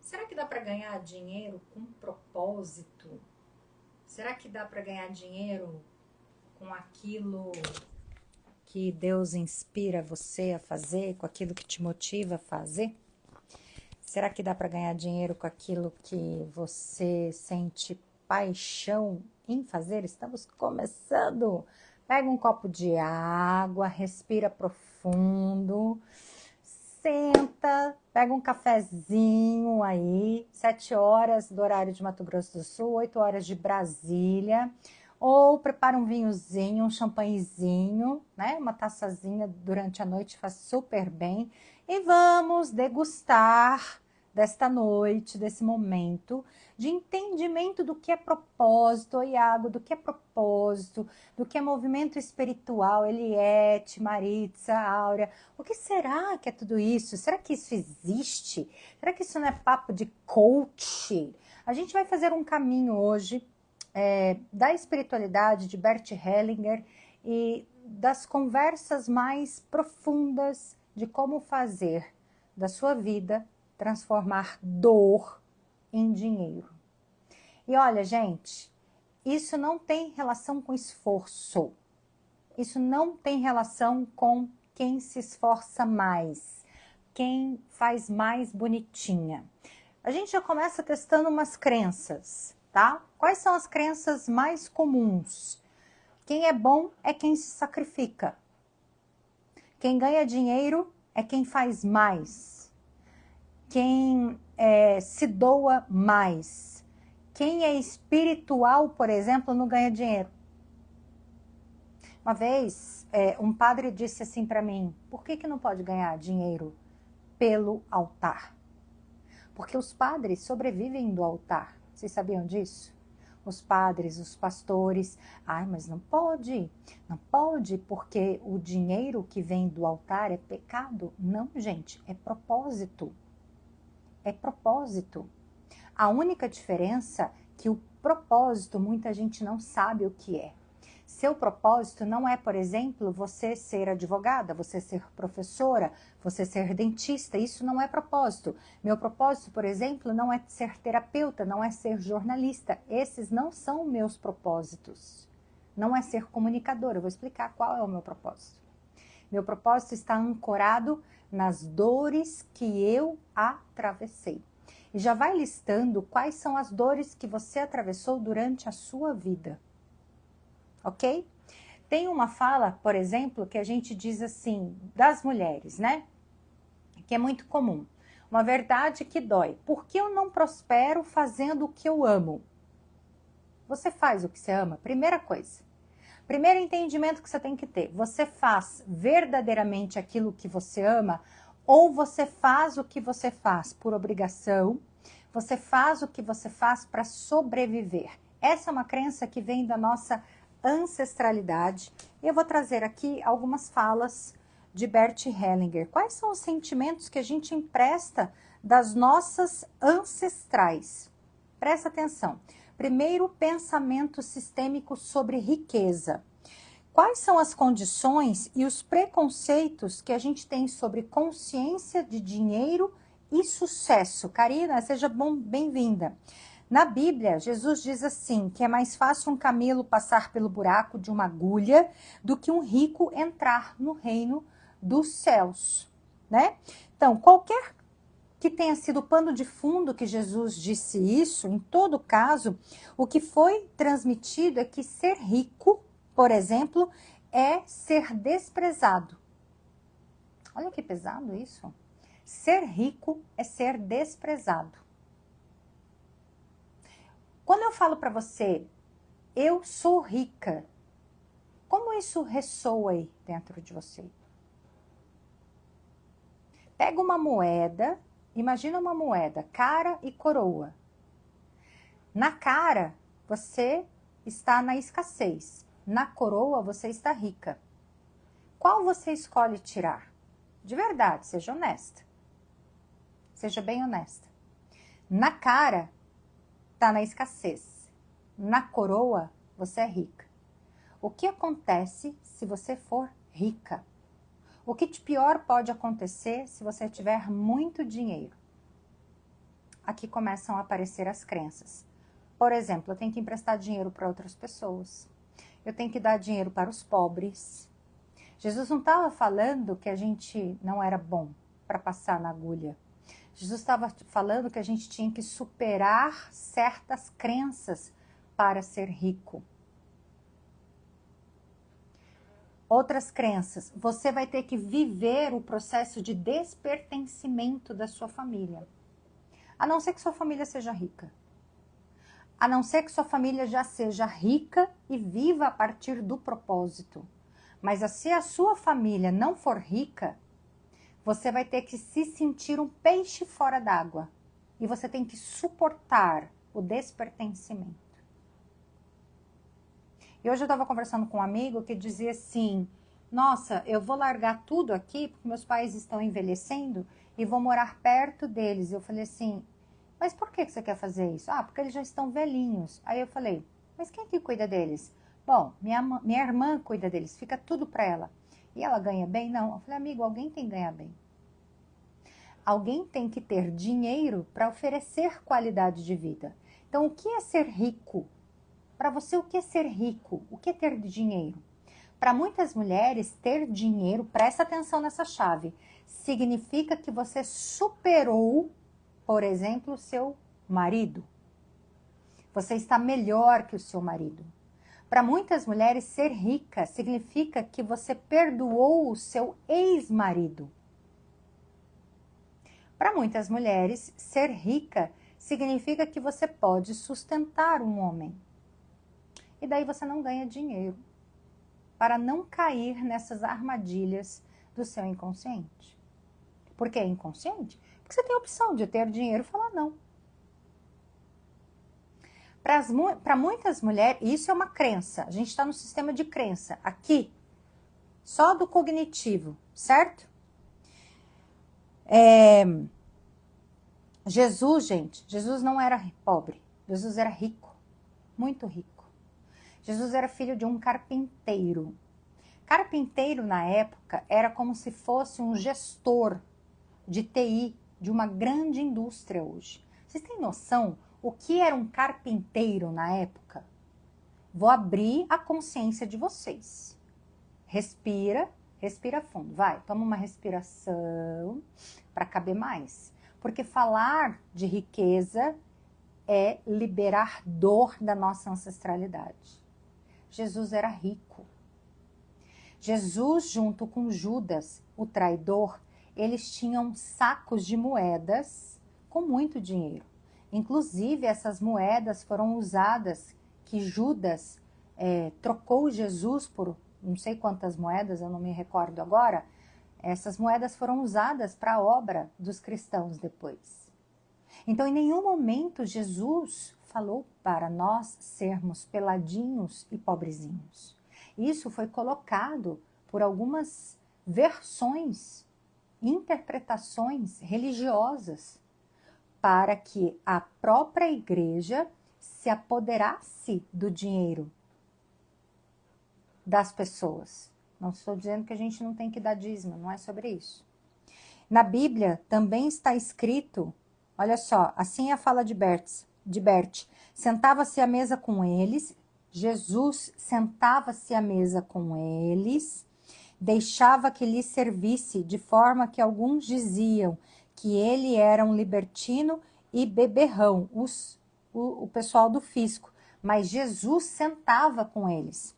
Será que dá para ganhar dinheiro com propósito? Será que dá para ganhar dinheiro com aquilo que Deus inspira você a fazer, com aquilo que te motiva a fazer? Será que dá para ganhar dinheiro com aquilo que você sente paixão em fazer? Estamos começando. Pega um copo de água, respira profundo, senta, pega um cafezinho aí, 7 horas do horário de Mato Grosso do Sul, 8 horas de Brasília, ou prepara um vinhozinho, um champanhezinho, né? Uma taçazinha durante a noite faz super bem. E vamos degustar desta noite, desse momento de entendimento do que é propósito, Iago, do que é propósito, do que é movimento espiritual, Eliette, Maritza, Áurea. O que será que é tudo isso? Será que isso existe? Será que isso não é papo de coach? A gente vai fazer um caminho hoje da espiritualidade de Bert Hellinger e das conversas mais profundas de como fazer da sua vida transformar dor em dinheiro. E olha, gente, isso não tem relação com esforço. Isso não tem relação com quem se esforça mais, quem faz mais bonitinha. A gente já começa testando umas crenças, tá? Quais são as crenças mais comuns? Quem é bom é quem se sacrifica. Quem ganha dinheiro é quem faz mais. Quem se doa mais. Quem é espiritual, por exemplo, não ganha dinheiro. Uma vez, um padre disse assim para mim, por que não pode ganhar dinheiro pelo altar? Porque os padres sobrevivem do altar. Vocês sabiam disso? Os padres, os pastores, mas não pode porque o dinheiro que vem do altar é pecado. Não, gente, é propósito. É propósito. A única diferença é que o propósito muita gente não sabe o que é. Seu propósito não é, por exemplo, você ser advogada, você ser professora, você ser dentista, isso não é propósito. Meu propósito, por exemplo, não é ser terapeuta, não é ser jornalista. Esses não são meus propósitos. Não é ser comunicadora. Eu vou explicar qual é o meu propósito. Meu propósito está ancorado nas dores que eu atravessei. E já vai listando quais são as dores que você atravessou durante a sua vida. Ok? Tem uma fala, por exemplo, que a gente diz assim, das mulheres, né? Que é muito comum. Uma verdade que dói. Por que eu não prospero fazendo o que eu amo? Você faz o que você ama? Primeira coisa. Primeiro entendimento que você tem que ter. Você faz verdadeiramente aquilo que você ama ou você faz o que você faz por obrigação? Você faz o que você faz para sobreviver. Essa é uma crença que vem da nossa ancestralidade. Eu vou trazer aqui algumas falas de Bert Hellinger. Quais são os sentimentos que a gente empresta das nossas ancestrais? Presta atenção. Primeiro, pensamento sistêmico sobre riqueza. Quais são as condições e os preconceitos que a gente tem sobre consciência de dinheiro e sucesso? Karina, seja bem-vinda. Na Bíblia, Jesus diz assim, que é mais fácil um camelo passar pelo buraco de uma agulha do que um rico entrar no reino dos céus, né? Então, qualquer que tenha sido o pano de fundo que Jesus disse isso, em todo caso, o que foi transmitido é que ser rico, por exemplo, é ser desprezado. Olha que pesado isso. Ser rico é ser desprezado. Quando eu falo para você, eu sou rica, como isso ressoa aí dentro de você? Pega uma moeda, imagina uma moeda, cara e coroa. Na cara, você está na escassez. Na coroa, você está rica. Qual você escolhe tirar? De verdade, seja honesta. Seja bem honesta. Na cara, está na escassez. Na coroa, você é rica. O que acontece se você for rica? O que de pior pode acontecer se você tiver muito dinheiro? aqui começam a aparecer as crenças. Por exemplo, eu tenho que emprestar dinheiro para outras pessoas. Eu tenho que dar dinheiro para os pobres. Jesus não estava falando que a gente não era bom para passar na agulha. Jesus estava falando que a gente tinha que superar certas crenças para ser rico. Outras crenças, você vai ter que viver o processo de despertencimento da sua família. A não ser que sua família seja rica. A não ser que sua família já seja rica e viva a partir do propósito. Mas se a sua família não for rica, você vai ter que se sentir um peixe fora d'água. E você tem que suportar o despertencimento. E hoje eu estava conversando com um amigo que dizia assim, nossa, eu vou largar tudo aqui porque meus pais estão envelhecendo e vou morar perto deles. Eu falei assim, mas por que você quer fazer isso? Ah, porque eles já estão velhinhos. Aí eu falei, mas quem que cuida deles? Bom, minha irmã cuida deles, fica tudo para ela. E ela ganha bem? Não. Eu falei, amigo, alguém tem que ganhar bem. Alguém tem que ter dinheiro para oferecer qualidade de vida. Então, o que é ser rico? Para você, o que é ser rico? O que é ter dinheiro? Para muitas mulheres, ter dinheiro, presta atenção nessa chave, significa que você superou, por exemplo, o seu marido. Você está melhor que o seu marido. Para muitas mulheres, ser rica significa que você perdoou o seu ex-marido. Para muitas mulheres, ser rica significa que você pode sustentar um homem. E daí você não ganha dinheiro para não cair nessas armadilhas do seu inconsciente. Por que é inconsciente? Porque você tem a opção de ter dinheiro e falar não. Para muitas mulheres, isso é uma crença. A gente está no sistema de crença. Aqui, só do cognitivo, certo? Jesus, gente, Jesus não era pobre. Jesus era rico, muito rico. Jesus era filho de um carpinteiro. Carpinteiro, na época, era como se fosse um gestor de TI de uma grande indústria hoje. Vocês têm noção o que era um carpinteiro na época? Vou abrir a consciência de vocês. Respira, respira fundo. Vai, toma uma respiração para caber mais. Porque falar de riqueza é liberar dor da nossa ancestralidade. Jesus era rico. Jesus, junto com Judas, o traidor, eles tinham sacos de moedas com muito dinheiro. Inclusive, essas moedas foram usadas, que Judas trocou Jesus por não sei quantas moedas, eu não me recordo agora. Essas moedas foram usadas para a obra dos cristãos depois. Então, em nenhum momento, Jesus falou para nós sermos peladinhos e pobrezinhos. Isso foi colocado por algumas versões, interpretações religiosas, para que a própria igreja se apoderasse do dinheiro das pessoas. Não estou dizendo que a gente não tem que dar dízimo, não é sobre isso. Na Bíblia também está escrito, olha só, assim é a fala de Bert. Sentava-se à mesa com eles, Jesus sentava-se à mesa com eles, deixava que lhes servisse, de forma que alguns diziam que ele era um libertino e beberrão, o pessoal do fisco. Mas Jesus sentava com eles.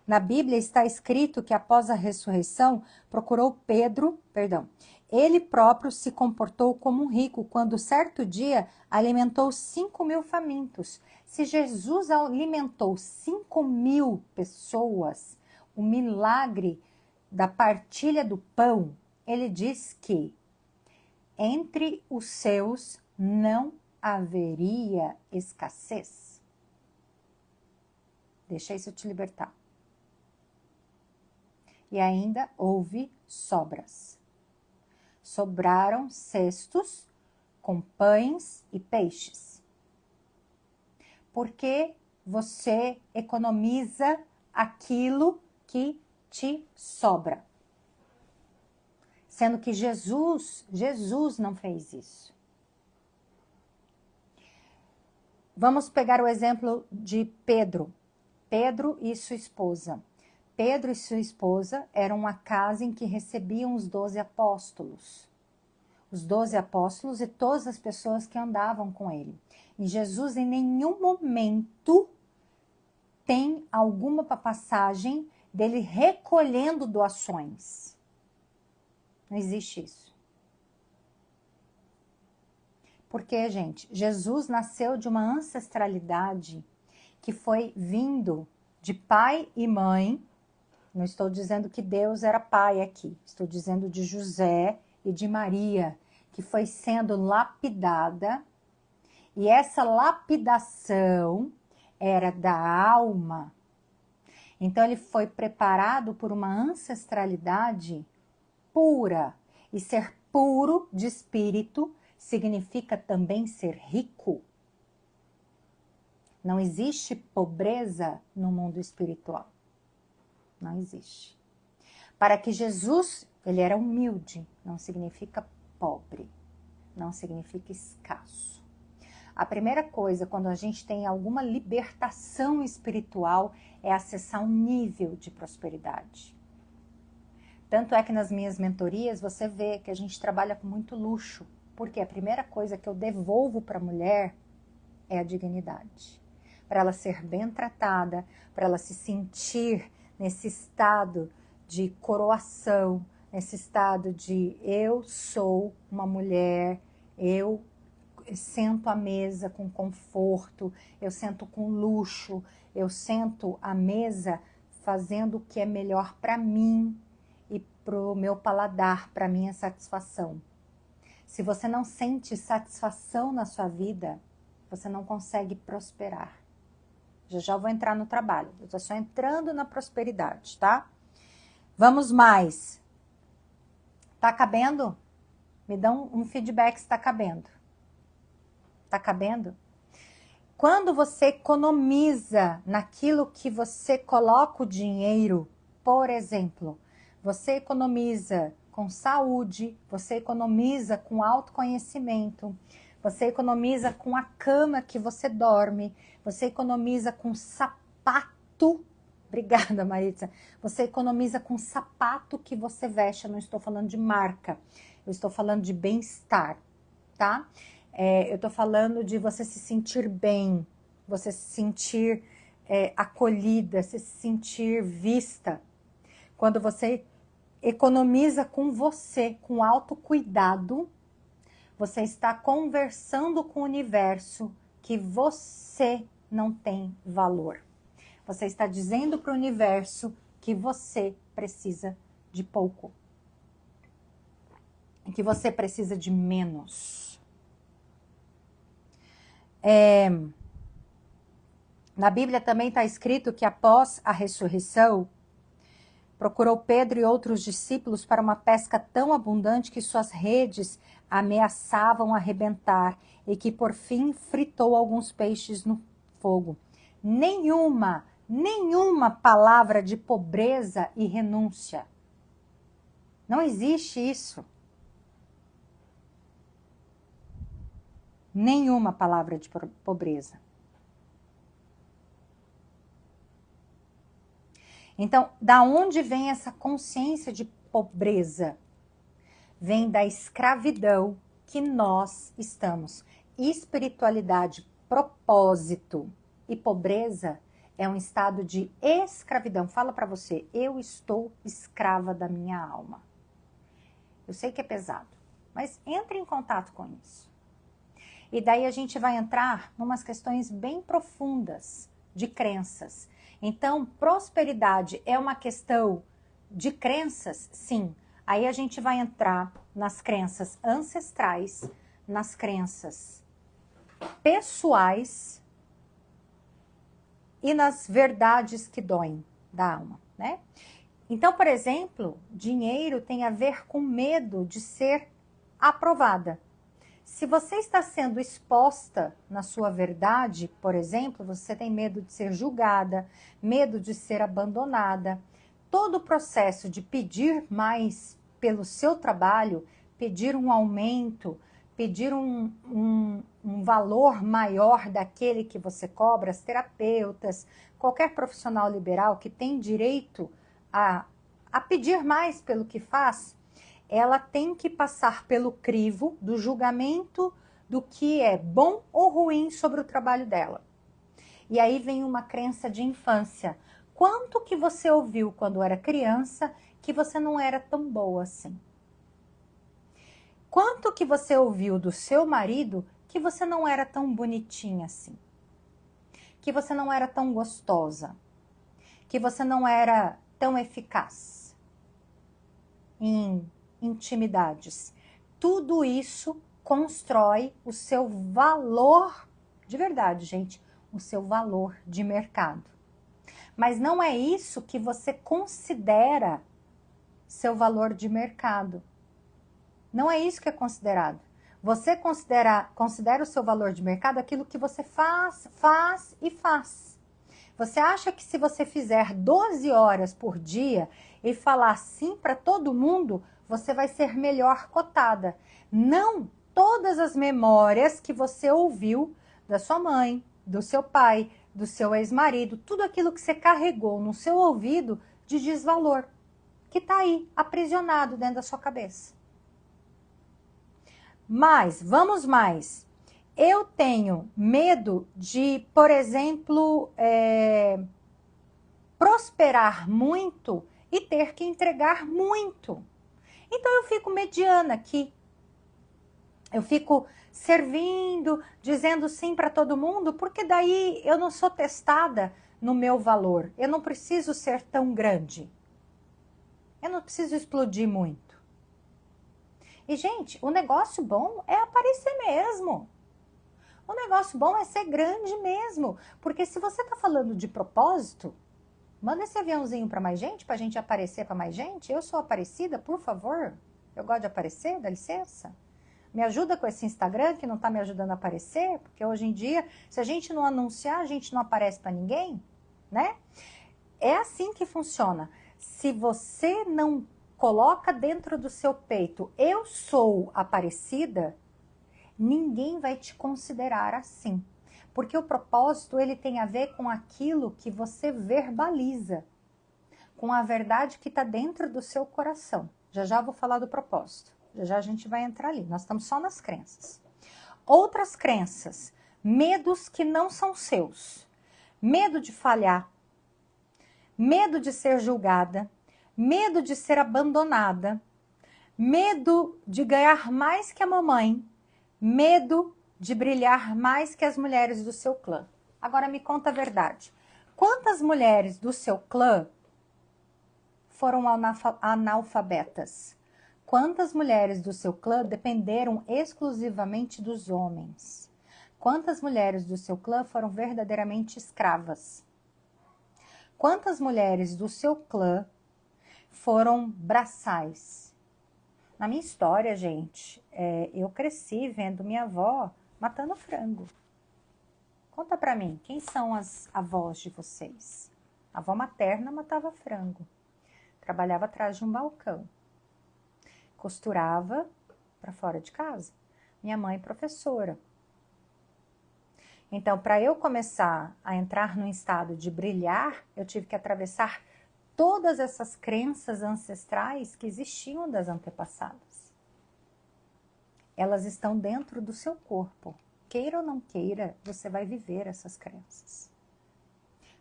Na Bíblia está escrito que após a ressurreição, ele próprio se comportou como um rico, quando certo dia alimentou 5.000 famintos. Se Jesus alimentou 5.000 pessoas, o milagre da partilha do pão, ele diz que entre os seus não haveria escassez. Deixa isso te libertar. E ainda houve sobras. Sobraram cestos com pães e peixes. Porque você economiza aquilo que te sobra. Sendo que Jesus não fez isso. Vamos pegar o exemplo de Pedro. Pedro e sua esposa. Pedro e sua esposa eram uma casa em que recebiam os 12 apóstolos. Os 12 apóstolos e todas as pessoas que andavam com ele. E Jesus em nenhum momento tem alguma passagem dele recolhendo doações. Não existe isso. Porque, gente, Jesus nasceu de uma ancestralidade que foi vindo de pai e mãe. Não estou dizendo que Deus era pai aqui. Estou dizendo de José e de Maria, que foi sendo lapidada. E essa lapidação era da alma. Então ele foi preparado por uma ancestralidade pura. E ser puro de espírito significa também ser rico. Não existe pobreza no mundo espiritual. Não existe. Para que Jesus, ele era humilde, não significa pobre, não significa escasso. A primeira coisa, quando a gente tem alguma libertação espiritual, é acessar um nível de prosperidade. Tanto é que nas minhas mentorias você vê que a gente trabalha com muito luxo, porque a primeira coisa que eu devolvo para a mulher é a dignidade. Para ela ser bem tratada, para ela se sentir nesse estado de coroação, nesse estado de eu sou uma mulher, eu sento à mesa com conforto, eu sento com luxo, eu sento à mesa fazendo o que é melhor para mim e para o meu paladar, para minha satisfação. Se você não sente satisfação na sua vida, você não consegue prosperar. Já vou entrar no trabalho, eu estou só entrando na prosperidade, tá? Vamos mais. Tá cabendo? Me dão um feedback se está cabendo. Tá cabendo? Quando você economiza naquilo que você coloca o dinheiro, por exemplo, você economiza com saúde, você economiza com autoconhecimento, você economiza com a cama que você dorme, você economiza com sapato. Obrigada, Maritza. Você economiza com sapato que você veste. Eu não estou falando de marca, eu estou falando de bem-estar, tá? Eu estou falando de você se sentir bem, você se sentir acolhida, se sentir vista. Quando você economiza com você, com autocuidado, você está conversando com o universo que você não tem valor. Você está dizendo para o universo que você precisa de pouco. Que você precisa de menos. Na Bíblia também está escrito que após a ressurreição, procurou Pedro e outros discípulos para uma pesca tão abundante que suas redes ameaçavam arrebentar e que por fim fritou alguns peixes no fogo. Nenhuma palavra de pobreza e renúncia. Não existe isso. Nenhuma palavra de pobreza. Então, da onde vem essa consciência de pobreza? Vem da escravidão que nós estamos. Espiritualidade, propósito e pobreza é um estado de escravidão. Fala para você, eu estou escrava da minha alma. Eu sei que é pesado, mas entre em contato com isso. E daí a gente vai entrar em umas questões bem profundas de crenças. Então, prosperidade é uma questão de crenças? Sim. Aí a gente vai entrar nas crenças ancestrais, nas crenças pessoais e nas verdades que doem da alma, né? Então, por exemplo, dinheiro tem a ver com medo de ser aprovada. Se você está sendo exposta na sua verdade, por exemplo, você tem medo de ser julgada, medo de ser abandonada. Todo o processo de pedir mais pelo seu trabalho, pedir um aumento, pedir um valor maior daquele que você cobra, as terapeutas, qualquer profissional liberal que tem direito a pedir mais pelo que faz, ela tem que passar pelo crivo do julgamento do que é bom ou ruim sobre o trabalho dela. E aí vem uma crença de infância. Quanto que você ouviu quando era criança que você não era tão boa assim? Quanto que você ouviu do seu marido que você não era tão bonitinha assim? Que você não era tão gostosa? Que você não era tão eficaz em intimidades? Tudo isso constrói o seu valor, de verdade, gente, o seu valor de mercado. Mas não é isso que você considera seu valor de mercado. Não é isso que é considerado. Você considera o seu valor de mercado aquilo que você faz e faz. Você acha que se você fizer 12 horas por dia e falar sim para todo mundo, você vai ser melhor cotada. Não, todas as memórias que você ouviu da sua mãe, do seu pai, do seu ex-marido, tudo aquilo que você carregou no seu ouvido de desvalor, que está aí, aprisionado dentro da sua cabeça. Mas, vamos mais. Eu tenho medo de, por exemplo, prosperar muito e ter que entregar muito. Então eu fico mediana aqui. Eu fico servindo, dizendo sim para todo mundo, porque daí eu não sou testada no meu valor. Eu não preciso ser tão grande. Eu não preciso explodir muito. E, gente, o negócio bom é aparecer mesmo. O negócio bom é ser grande mesmo. Porque se você está falando de propósito, manda esse aviãozinho para mais gente, para a gente aparecer para mais gente. Eu sou Aparecida, por favor. Eu gosto de aparecer, dá licença. Me ajuda com esse Instagram que não está me ajudando a aparecer, porque hoje em dia, se a gente não anunciar, a gente não aparece para ninguém, né? É assim que funciona. Se você não coloca dentro do seu peito, eu sou Aparecida, ninguém vai te considerar assim. Porque o propósito, ele tem a ver com aquilo que você verbaliza, com a verdade que está dentro do seu coração. Já já vou falar do propósito. Já já a gente vai entrar ali. Nós estamos só nas crenças. Outras crenças, medos que não são seus. Medo de falhar, medo de ser julgada, medo de ser abandonada, medo de ganhar mais que a mamãe, medo de brilhar mais que as mulheres do seu clã. Agora me conta a verdade. Quantas mulheres do seu clã foram analfabetas? Quantas mulheres do seu clã dependeram exclusivamente dos homens? Quantas mulheres do seu clã foram verdadeiramente escravas? Quantas mulheres do seu clã foram braçais? Na minha história, gente, eu cresci vendo minha avó matando frango. Conta pra mim, quem são as avós de vocês? A avó materna matava frango. Trabalhava atrás de um balcão. Costurava para fora de casa. Minha mãe professora. Então, para eu começar a entrar num estado de brilhar, eu tive que atravessar todas essas crenças ancestrais que existiam das antepassadas. Elas estão dentro do seu corpo. Queira ou não queira, você vai viver essas crenças.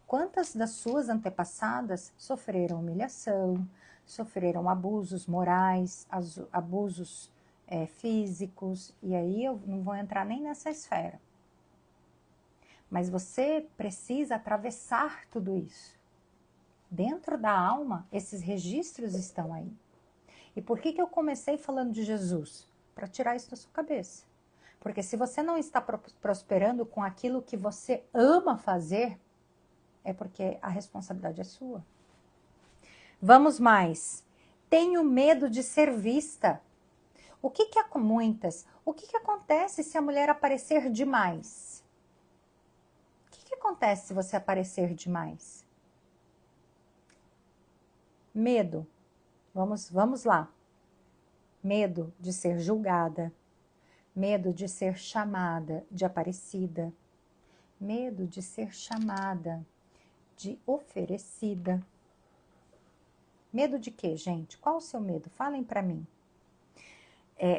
Quantas das suas antepassadas sofreram humilhação, sofreram abusos morais, abusos físicos, e aí eu não vou entrar nem nessa esfera. Mas você precisa atravessar tudo isso. Dentro da alma, esses registros estão aí. E por que eu comecei falando de Jesus? Para tirar isso da sua cabeça. Porque se você não está prosperando com aquilo que você ama fazer, é porque a responsabilidade é sua. Vamos mais. Tenho medo de ser vista. O que acontece se a mulher aparecer demais? O que acontece se você aparecer demais? Medo. Vamos lá. Medo de ser julgada. medo de ser chamada de aparecida, medo de ser chamada de oferecida. Medo de quê, gente? Qual o seu medo? Falem para mim.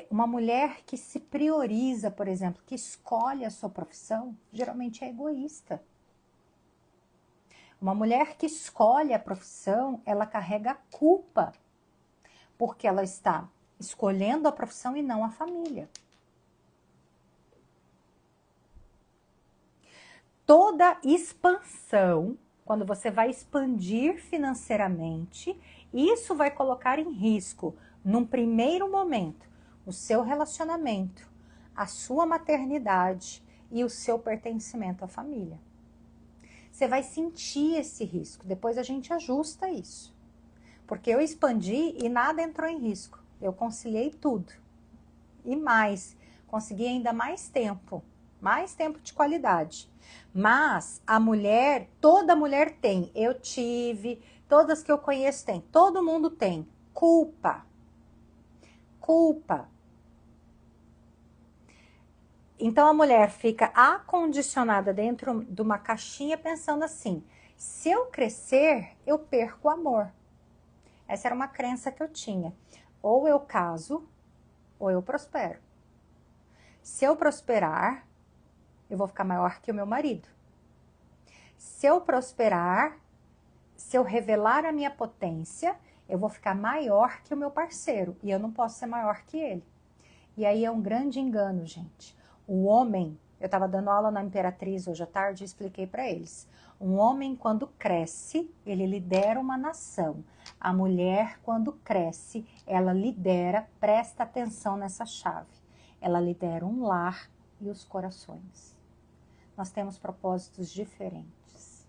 Uma mulher que se prioriza, por exemplo, que escolhe a sua profissão, geralmente é egoísta. Uma mulher que escolhe a profissão, ela carrega a culpa, porque ela está escolhendo a profissão e não a família. Toda expansão, quando você vai expandir financeiramente, isso vai colocar em risco, num primeiro momento, o seu relacionamento, a sua maternidade e o seu pertencimento à família. Você vai sentir esse risco, depois a gente ajusta isso. Porque eu expandi e nada entrou em risco. Eu conciliei tudo. E mais, consegui ainda mais tempo de qualidade. Mas a mulher, toda mulher tem, eu tive, todas que eu conheço tem, todo mundo tem culpa. Culpa. Então a mulher fica acondicionada dentro de uma caixinha pensando assim, se eu crescer, eu perco o amor. Essa era uma crença que eu tinha. Ou eu caso, ou eu prospero. Se eu prosperar, eu vou ficar maior que o meu marido. Se eu prosperar, se eu revelar a minha potência, eu vou ficar maior que o meu parceiro. E eu não posso ser maior que ele. E aí é um grande engano, gente. O homem, eu estava dando aula na Imperatriz hoje à tarde e expliquei para eles. Um homem, quando cresce, ele lidera uma nação. A mulher, quando cresce, ela lidera, presta atenção nessa chave. Ela lidera um lar e os corações. Nós temos propósitos diferentes.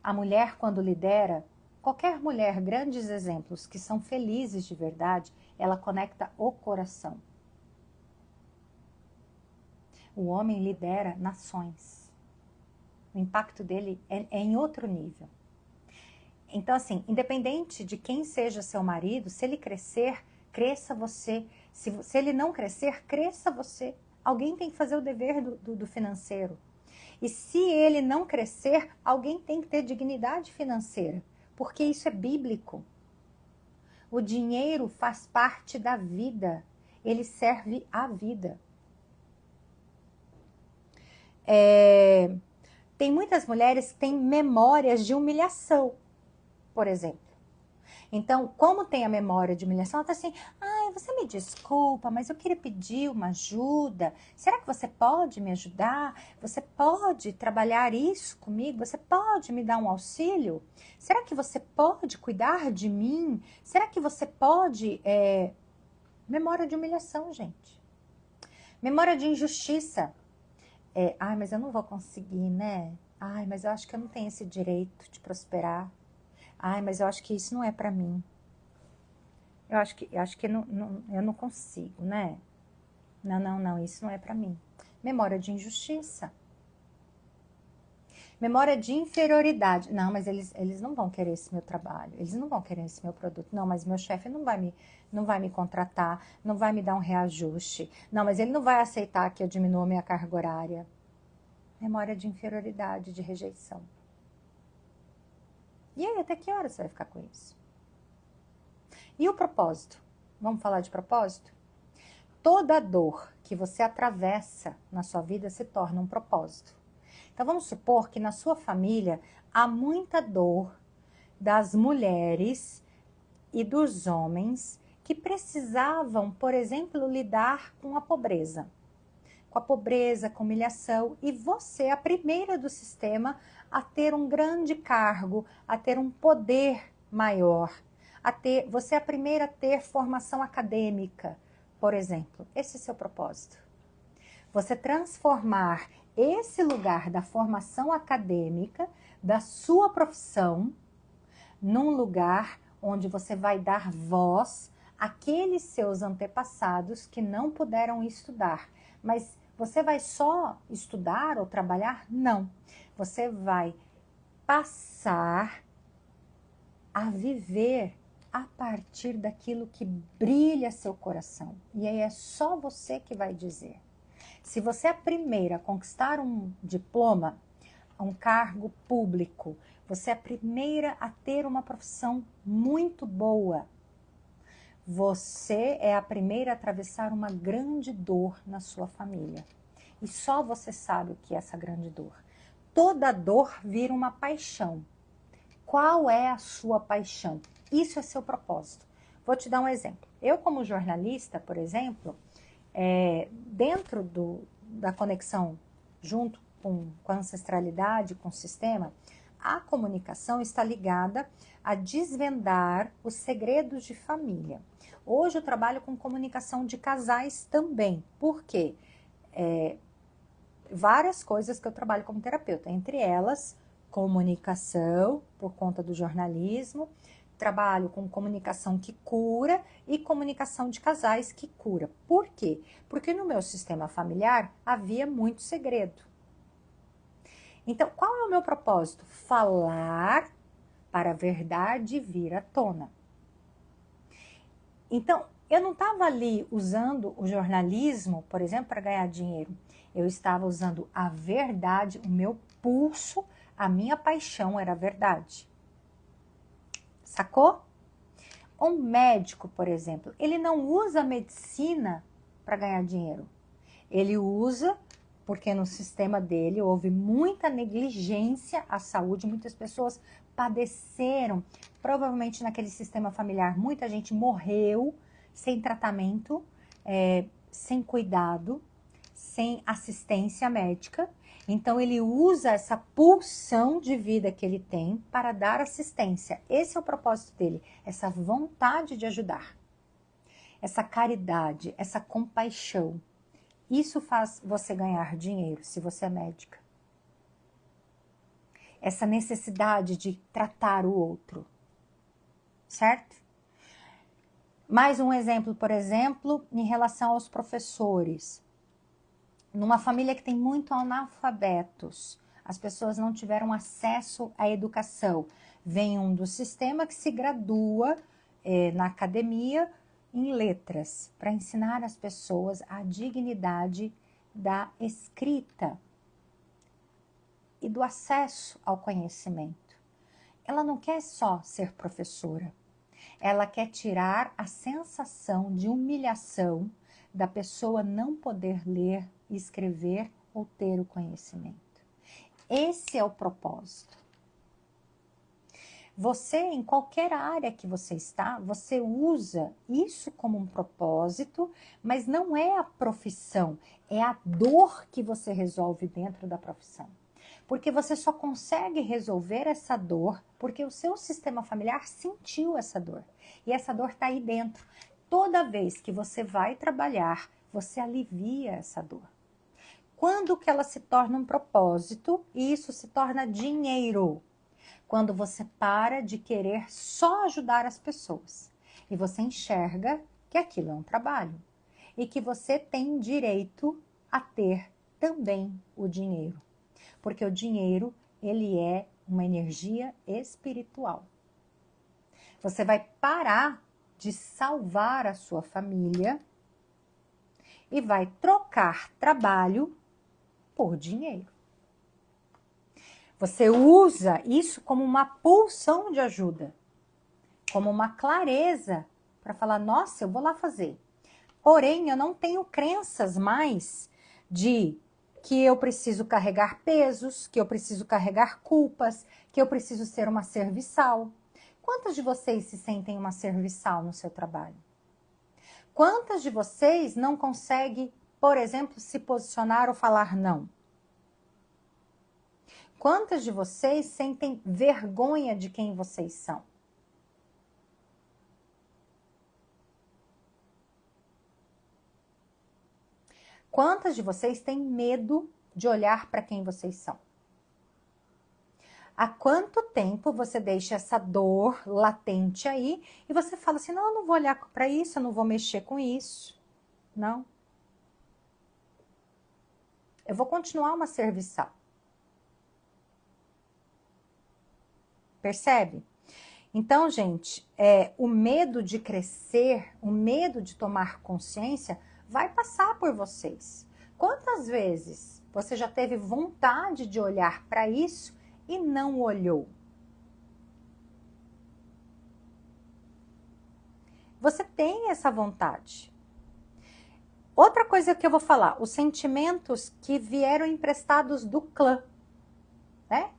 A mulher, quando lidera, qualquer mulher, grandes exemplos que são felizes de verdade, ela conecta o coração. O homem lidera nações. O impacto dele é em outro nível. Então, assim, independente de quem seja seu marido, se ele crescer, cresça você. Se ele não crescer, cresça você. Alguém tem que fazer o dever do financeiro. E se ele não crescer, alguém tem que ter dignidade financeira, porque isso é bíblico. O dinheiro faz parte da vida, ele serve à vida. Tem muitas mulheres que têm memórias de humilhação, por exemplo. Então, como tem a memória de humilhação, ela está assim, ai, você me desculpa, mas eu queria pedir uma ajuda. Será que você pode me ajudar? Você pode trabalhar isso comigo? Você pode me dar um auxílio? Será que você pode cuidar de mim? Será que você pode... Memória de humilhação, gente. Memória de injustiça. Ai, mas eu não vou conseguir, né? Ai, mas eu acho que eu não tenho esse direito de prosperar. Ai, mas eu acho que isso não é para mim. Eu acho que eu não consigo, né? Não, isso não é para mim. Memória de injustiça. Memória de inferioridade. Não, mas eles não vão querer esse meu trabalho. Eles não vão querer esse meu produto. Não, mas meu chefe não vai me contratar, não vai me dar um reajuste. Não, mas ele não vai aceitar que eu diminua minha carga horária. Memória de inferioridade, de rejeição. E aí, até que hora você vai ficar com isso? E o propósito? Vamos falar de propósito? Toda dor que você atravessa na sua vida se torna um propósito. Então, vamos supor que na sua família há muita dor das mulheres e dos homens que precisavam, por exemplo, lidar com a pobreza. Com a pobreza, com humilhação, e você, a primeira do sistema, a ter um grande cargo, a ter um poder maior, você é a primeira a ter formação acadêmica, por exemplo. Esse é o seu propósito. Você transformar esse lugar da formação acadêmica, da sua profissão, num lugar onde você vai dar voz àqueles seus antepassados que não puderam estudar. Mas você vai só estudar ou trabalhar? Não. Você vai passar a viver a partir daquilo que brilha seu coração. E aí é só você que vai dizer. Se você é a primeira a conquistar um diploma, um cargo público, você é a primeira a ter uma profissão muito boa, você é a primeira a atravessar uma grande dor na sua família. E só você sabe o que é essa grande dor. Toda dor vira uma paixão. Qual é a sua paixão? Isso é seu propósito. Vou te dar um exemplo. Eu, como jornalista, por exemplo, dentro da conexão junto com a ancestralidade, com o sistema, a comunicação está ligada a desvendar os segredos de família. Hoje eu trabalho com comunicação de casais também. Por quê? Várias coisas que eu trabalho como terapeuta, entre elas comunicação, por conta do jornalismo, trabalho com comunicação que cura e comunicação de casais que cura. Por quê? Porque no meu sistema familiar havia muito segredo. Então, qual é o meu propósito? Falar para a verdade vir à tona. Então, eu não estava ali usando o jornalismo, por exemplo, para ganhar dinheiro. Eu estava usando a verdade, o meu pulso, a minha paixão era a verdade. Sacou? Um médico, por exemplo, ele não usa a medicina para ganhar dinheiro. Ele usa porque no sistema dele houve muita negligência à saúde, muitas pessoas padeceram, provavelmente naquele sistema familiar, muita gente morreu sem tratamento, sem cuidado, sem assistência médica. Então ele usa essa pulsão de vida que ele tem para dar assistência. Esse é o propósito dele, essa vontade de ajudar, essa caridade, essa compaixão. Isso faz você ganhar dinheiro, se você é médica. Essa necessidade de tratar o outro, certo? Mais um exemplo, por exemplo, em relação aos professores. Numa família que tem muito analfabetos, as pessoas não tiveram acesso à educação. Vem um do sistema que se gradua na academia em letras, para ensinar as pessoas a dignidade da escrita e do acesso ao conhecimento. Ela não quer só ser professora, ela quer tirar a sensação de humilhação da pessoa não poder ler, escrever ou ter o conhecimento. Esse é o propósito. Você, em qualquer área que você está, você usa isso como um propósito, mas não é a profissão, é a dor que você resolve dentro da profissão. Porque você só consegue resolver essa dor porque o seu sistema familiar sentiu essa dor. E essa dor está aí dentro. Toda vez que você vai trabalhar, você alivia essa dor. Quando que ela se torna um propósito e isso se torna dinheiro? Quando você para de querer só ajudar as pessoas e você enxerga que aquilo é um trabalho e que você tem direito a ter também o dinheiro. Porque o dinheiro, ele é uma energia espiritual. Você vai parar de salvar a sua família e vai trocar trabalho por dinheiro. Você usa isso como uma pulsão de ajuda, como uma clareza para falar, nossa, eu vou lá fazer. Porém, eu não tenho crenças mais de que eu preciso carregar pesos, que eu preciso carregar culpas, que eu preciso ser uma serviçal. Quantas de vocês se sentem uma serviçal no seu trabalho? Quantas de vocês não conseguem, por exemplo, se posicionar ou falar não? Quantas de vocês sentem vergonha de quem vocês são? Quantas de vocês têm medo de olhar para quem vocês são? Há quanto tempo você deixa essa dor latente aí e você fala assim, não, eu não vou olhar para isso, eu não vou mexer com isso. Não. Eu vou continuar uma serviçal. Percebe? Então, gente, o medo de crescer, o medo de tomar consciência vai passar por vocês. Quantas vezes você já teve vontade de olhar para isso e não olhou? Você tem essa vontade. Outra coisa que eu vou falar, os sentimentos que vieram emprestados do clã, né?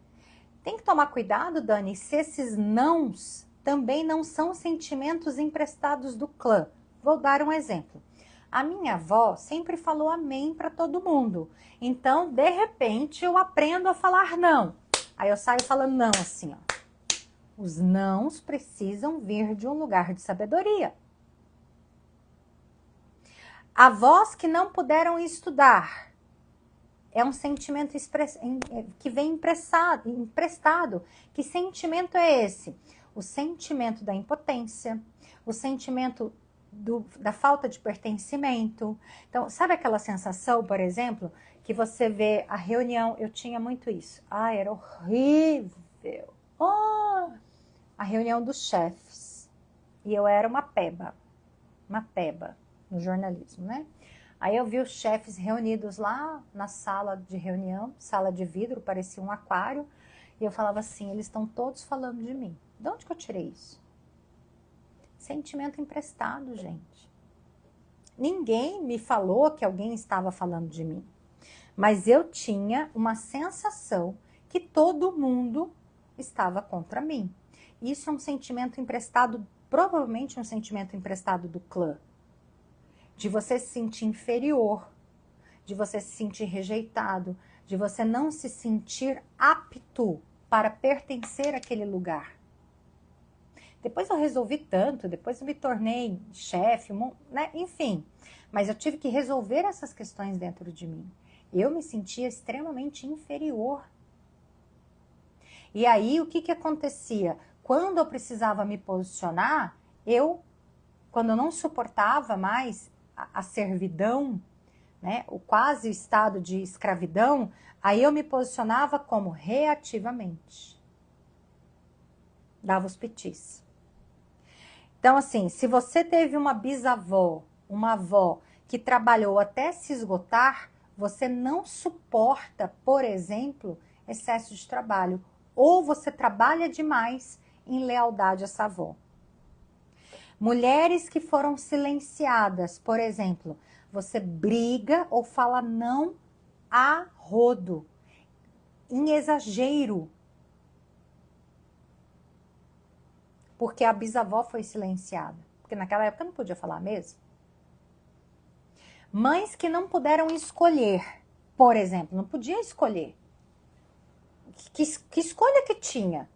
Tem que tomar cuidado, Dani, se esses nãos também não são sentimentos emprestados do clã. Vou dar um exemplo. A minha avó sempre falou amém para todo mundo. Então, de repente, eu aprendo a falar não. Aí eu saio falando não assim, ó. Os nãos precisam vir de um lugar de sabedoria. Avós que não puderam estudar. É um sentimento que vem emprestado. Que sentimento é esse? O sentimento da impotência, o sentimento da falta de pertencimento. Então, sabe aquela sensação, por exemplo, que você vê a reunião, eu tinha muito isso. Era horrível. A reunião dos chefes. E eu era uma peba no jornalismo, né? Aí eu vi os chefes reunidos lá na sala de reunião, sala de vidro, parecia um aquário, e eu falava assim, eles estão todos falando de mim. De onde que eu tirei isso? Sentimento emprestado, gente. Ninguém me falou que alguém estava falando de mim, mas eu tinha uma sensação que todo mundo estava contra mim. Isso é um sentimento emprestado, provavelmente um sentimento emprestado do clã. De você se sentir inferior, de você se sentir rejeitado, de você não se sentir apto para pertencer àquele lugar. Depois eu resolvi tanto, depois eu me tornei chefe, né? Enfim. Mas eu tive que resolver essas questões dentro de mim. Eu me sentia extremamente inferior. E aí, o que acontecia? Quando eu precisava me posicionar, quando eu não suportava mais a servidão, né, o quase estado de escravidão, aí eu me posicionava como reativamente. Dava os pitis. Então, assim, se você teve uma bisavó, uma avó que trabalhou até se esgotar, você não suporta, por exemplo, excesso de trabalho. Ou você trabalha demais em lealdade a essa avó. Mulheres que foram silenciadas, por exemplo, você briga ou fala não a rodo, em exagero. Porque a bisavó foi silenciada. Porque naquela época não podia falar mesmo. Mães que não puderam escolher, por exemplo, não podia escolher. Que escolha que tinha?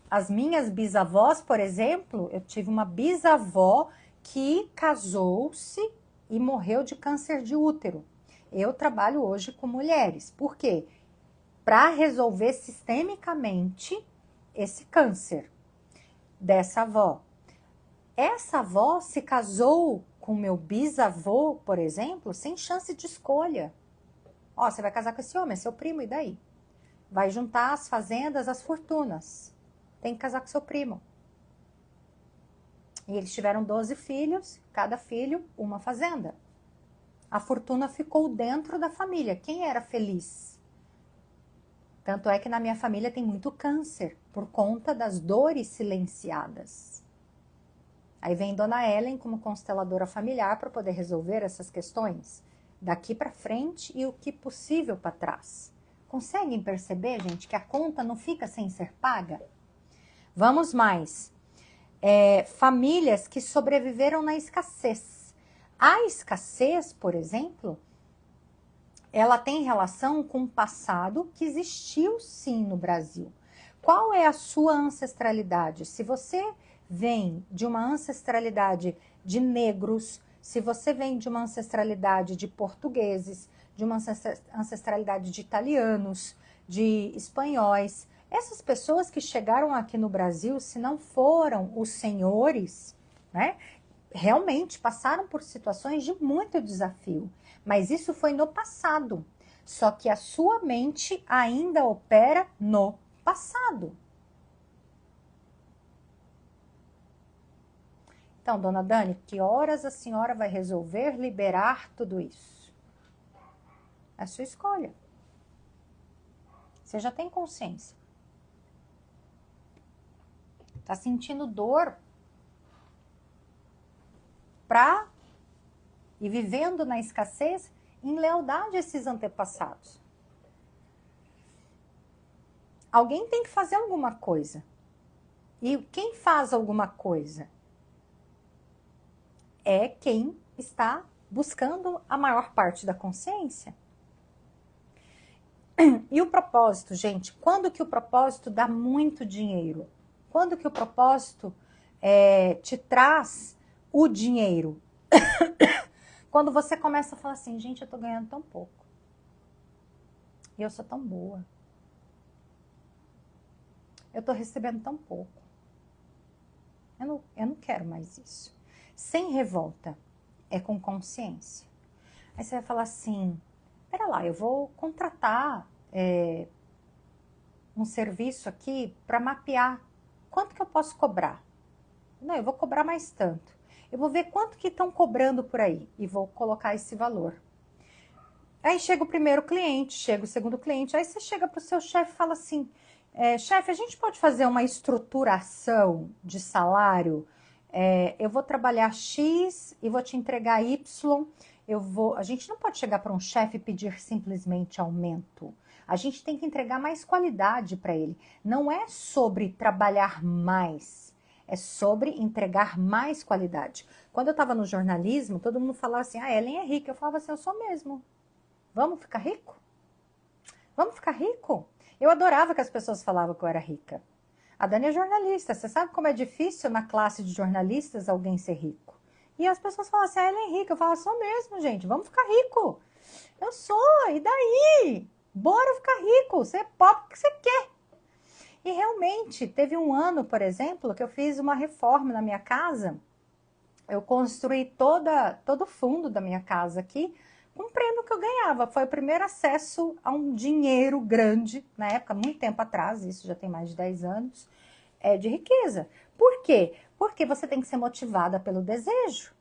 As minhas bisavós, por exemplo, eu tive uma bisavó que casou-se e morreu de câncer de útero. Eu trabalho hoje com mulheres. Por quê? Para resolver sistemicamente esse câncer dessa avó. Essa avó se casou com meu bisavô, por exemplo, sem chance de escolha. Ó, você vai casar com esse homem, é seu primo, e daí? Vai juntar as fazendas, as fortunas. Tem que casar com seu primo. E eles tiveram 12 filhos, cada filho uma fazenda. A fortuna ficou dentro da família. Quem era feliz? Tanto é que na minha família tem muito câncer, por conta das dores silenciadas. Aí vem Dona Ellen como consteladora familiar para poder resolver essas questões daqui para frente e o que possível para trás. Conseguem perceber, gente, que a conta não fica sem ser paga? Vamos mais. Famílias que sobreviveram na escassez. A escassez, por exemplo, ela tem relação com o passado que existiu sim no Brasil. Qual é a sua ancestralidade? Se você vem de uma ancestralidade de negros, se você vem de uma ancestralidade de portugueses, de uma ancestralidade de italianos, de espanhóis, essas pessoas que chegaram aqui no Brasil, se não foram os senhores, né, realmente passaram por situações de muito desafio. Mas isso foi no passado. Só que a sua mente ainda opera no passado. Então, dona Dani, que horas a senhora vai resolver liberar tudo isso? É a sua escolha. Você já tem consciência. Tá sentindo dor e vivendo na escassez em lealdade a esses antepassados. Alguém tem que fazer alguma coisa. E quem faz alguma coisa é quem está buscando a maior parte da consciência. E o propósito, gente, quando que o propósito dá muito dinheiro? Quando que o propósito te traz o dinheiro? Quando você começa a falar assim, gente, eu tô ganhando tão pouco. E eu sou tão boa. Eu tô recebendo tão pouco. Eu não quero mais isso. Sem revolta, é com consciência. Aí você vai falar assim, pera lá, eu vou contratar um serviço aqui para mapear quanto que eu posso cobrar. Não, eu vou cobrar mais tanto. Eu vou ver quanto que estão cobrando por aí e vou colocar esse valor. Aí chega o primeiro cliente, chega o segundo cliente, aí você chega para o seu chefe e fala assim, chefe, a gente pode fazer uma estruturação de salário? Eu vou trabalhar X e vou te entregar Y. A gente não pode chegar para um chefe e pedir simplesmente aumento. A gente tem que entregar mais qualidade para ele. Não é sobre trabalhar mais, é sobre entregar mais qualidade. Quando eu estava no jornalismo, todo mundo falava assim, Ellen é rica. Eu falava assim, eu sou mesmo. Vamos ficar rico? Vamos ficar rico? Eu adorava que as pessoas falavam que eu era rica. A Dani é jornalista. Você sabe como é difícil na classe de jornalistas alguém ser rico? E as pessoas falam assim, ela é rica. Eu falo, sou mesmo, gente. Vamos ficar rico. Eu sou. E daí? Bora ficar rico. Você é pobre porque você quer. E realmente, teve um ano, por exemplo, que eu fiz uma reforma na minha casa. Eu construí todo o fundo da minha casa aqui, um prêmio que eu ganhava. Foi o primeiro acesso a um dinheiro grande, na época, muito tempo atrás, isso já tem mais de 10 anos, de riqueza. Por quê? Porque você tem que ser motivada pelo desejo,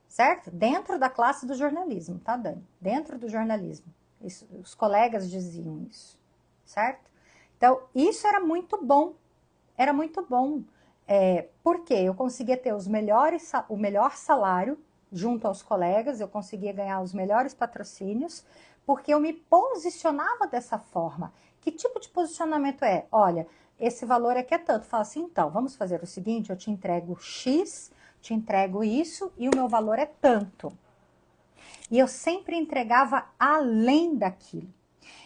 certo? Dentro da classe do jornalismo, tá, Dani? Dentro do jornalismo. Isso, os colegas diziam isso, certo? Então, isso era muito bom. Era muito bom. Porque eu conseguia ter o melhor salário junto aos colegas, eu conseguia ganhar os melhores patrocínios, porque eu me posicionava dessa forma. Que tipo de posicionamento é? Olha, esse valor aqui é tanto. Fala assim, então, vamos fazer o seguinte, eu te entrego X, te entrego isso e o meu valor é tanto. E eu sempre entregava além daquilo.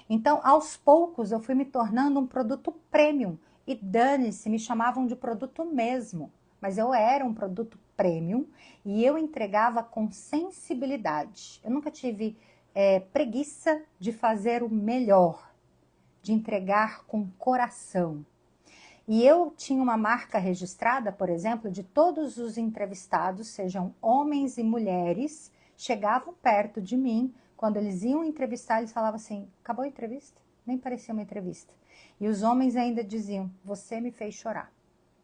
Então, aos poucos, eu fui me tornando um produto premium. E dane-se, me chamavam de produto mesmo. Mas eu era um produto premium e eu entregava com sensibilidade. Eu nunca tive preguiça de fazer o melhor, de entregar com coração. E eu tinha uma marca registrada, por exemplo, de todos os entrevistados, sejam homens e mulheres, chegavam perto de mim, quando eles iam entrevistar, eles falavam assim, acabou a entrevista? Nem parecia uma entrevista. E os homens ainda diziam, você me fez chorar.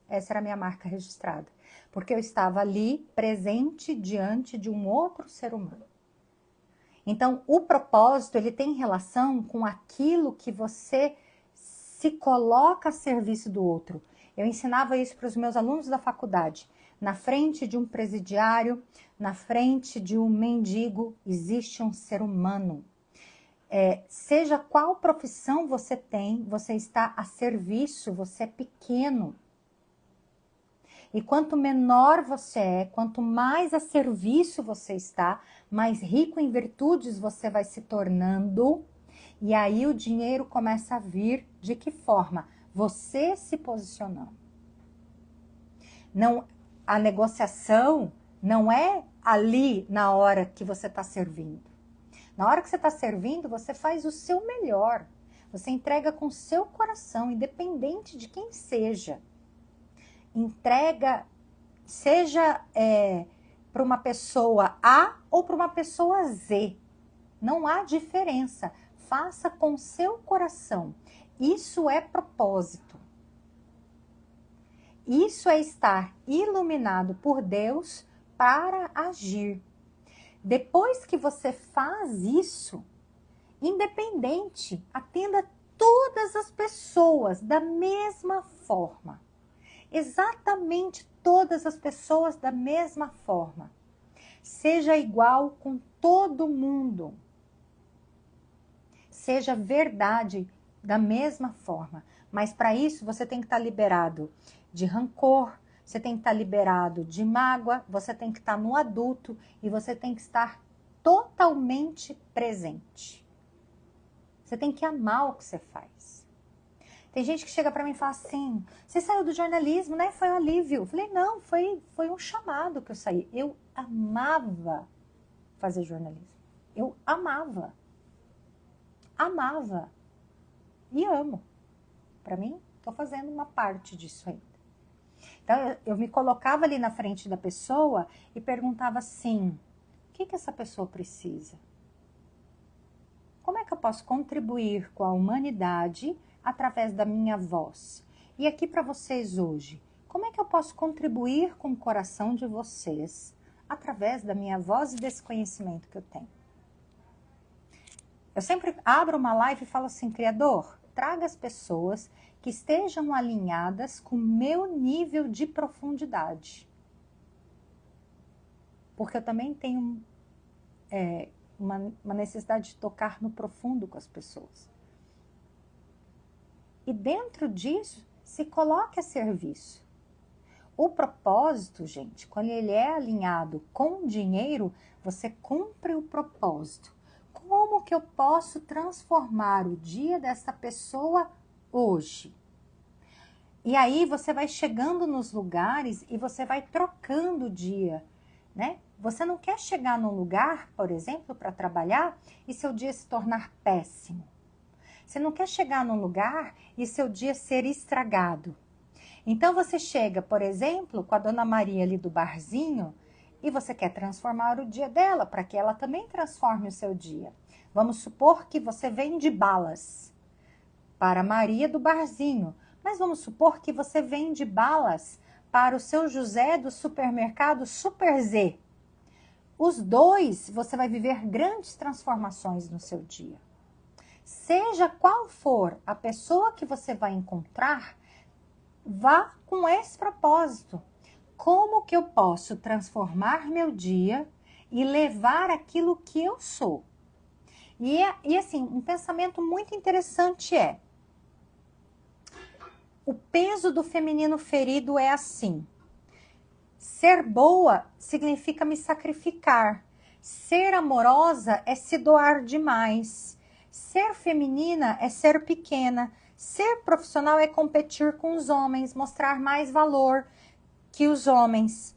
Essa era a minha marca registrada. Porque eu estava ali, presente, diante de um outro ser humano. Então, o propósito, ele tem relação com aquilo que você se coloca a serviço do outro. Eu ensinava isso para os meus alunos da faculdade. Na frente de um presidiário, na frente de um mendigo, existe um ser humano. Seja qual profissão você tem, você está a serviço, você é pequeno. E quanto menor você é, quanto mais a serviço você está, mais rico em virtudes você vai se tornando. E aí o dinheiro começa a vir de que forma? Você se posicionando. Não, a negociação não é ali na hora que você está servindo. Na hora que você está servindo, você faz o seu melhor. Você entrega com o seu coração, independente de quem seja. Entrega, seja para uma pessoa A ou para uma pessoa Z. Não há diferença. Faça com o seu coração. Isso é propósito. Isso é estar iluminado por Deus para agir. Depois que você faz isso, independente, atenda todas as pessoas da mesma forma. Exatamente todas as pessoas da mesma forma. Seja igual com todo mundo. Seja verdade da mesma forma. Mas para isso você tem que estar liberado de rancor, você tem que estar liberado de mágoa, você tem que estar no adulto e você tem que estar totalmente presente. Você tem que amar o que você faz. Tem gente que chega para mim e fala assim, você saiu do jornalismo, né? Foi um alívio. Eu falei, não, foi um chamado que eu saí. Eu amava fazer jornalismo. Eu amava. Amava. E amo. Para mim, estou fazendo uma parte disso ainda. Então, eu me colocava ali na frente da pessoa e perguntava assim, o que essa pessoa precisa? Como é que eu posso contribuir com a humanidade através da minha voz? E aqui para vocês hoje, como é que eu posso contribuir com o coração de vocês através da minha voz e desse conhecimento que eu tenho? Eu sempre abro uma live e falo assim, Criador, traga as pessoas que estejam alinhadas com o meu nível de profundidade. Porque eu também tenho uma necessidade de tocar no profundo com as pessoas. E dentro disso, se coloque a serviço. O propósito, gente, quando ele é alinhado com o dinheiro, você cumpre o propósito. Como que eu posso transformar o dia dessa pessoa hoje? E aí você vai chegando nos lugares e você vai trocando o dia, né? Você não quer chegar num lugar, por exemplo, para trabalhar e seu dia se tornar péssimo. Você não quer chegar num lugar e seu dia ser estragado. Então você chega, por exemplo, com a Dona Maria ali do barzinho e você quer transformar o dia dela para que ela também transforme o seu dia. Vamos supor que você vende balas para a Maria do barzinho, mas vamos supor que você vende balas para o seu José do supermercado Super Z. Os dois, você vai viver grandes transformações no seu dia. Seja qual for a pessoa que você vai encontrar, vá com esse propósito. Como que eu posso transformar meu dia e levar aquilo que eu sou? E assim, um pensamento muito interessante é, o peso do feminino ferido é assim. Ser boa significa me sacrificar. Ser amorosa é se doar demais. Ser feminina é ser pequena. Ser profissional é competir com os homens, mostrar mais valor que os homens.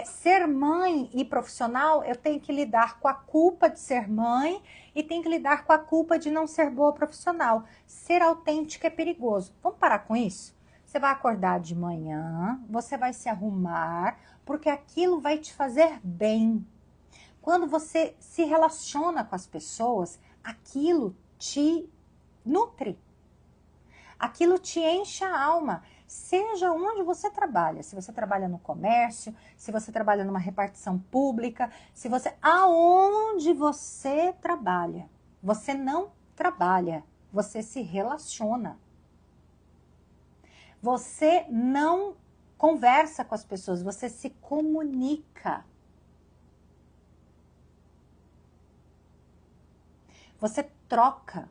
Ser mãe e profissional, eu tenho que lidar com a culpa de ser mãe e tenho que lidar com a culpa de não ser boa profissional. Ser autêntica é perigoso. Vamos parar com isso? Você vai acordar de manhã, você vai se arrumar, porque aquilo vai te fazer bem. Quando você se relaciona com as pessoas, aquilo te nutre. Aquilo te enche a alma. Seja onde você trabalha, se você trabalha no comércio, se você trabalha numa repartição pública, aonde você trabalha, você não trabalha, você se relaciona. Você não conversa com as pessoas, você se comunica. Você troca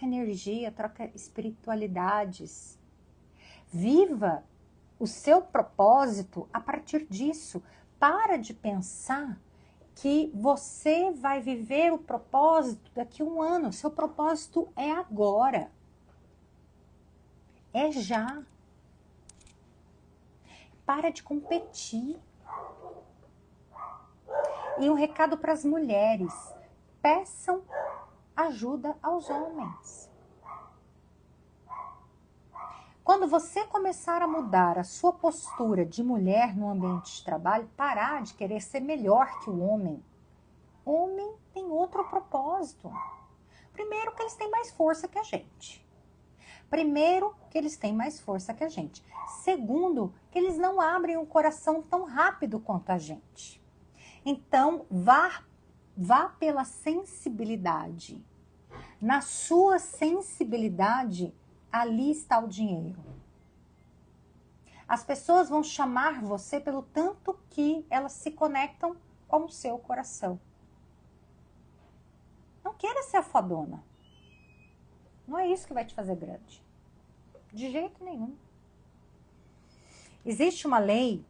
energia, troca espiritualidades. Viva o seu propósito a partir disso. Para de pensar que você vai viver o propósito daqui a um ano. Seu propósito é agora. É já. Para de competir. E um recado para as mulheres. Peçam ajuda aos homens. Quando você começar a mudar a sua postura de mulher no ambiente de trabalho, parar de querer ser melhor que o homem. Homem tem outro propósito. Primeiro que eles têm mais força que a gente. Primeiro, que eles têm mais força que a gente. Segundo, que eles não abrem o coração tão rápido quanto a gente. Então, vá pela sensibilidade. Na sua sensibilidade, ali está o dinheiro. As pessoas vão chamar você pelo tanto que elas se conectam com o seu coração. Não queira ser a fodona. Não é isso que vai te fazer grande. De jeito nenhum. Existe uma lei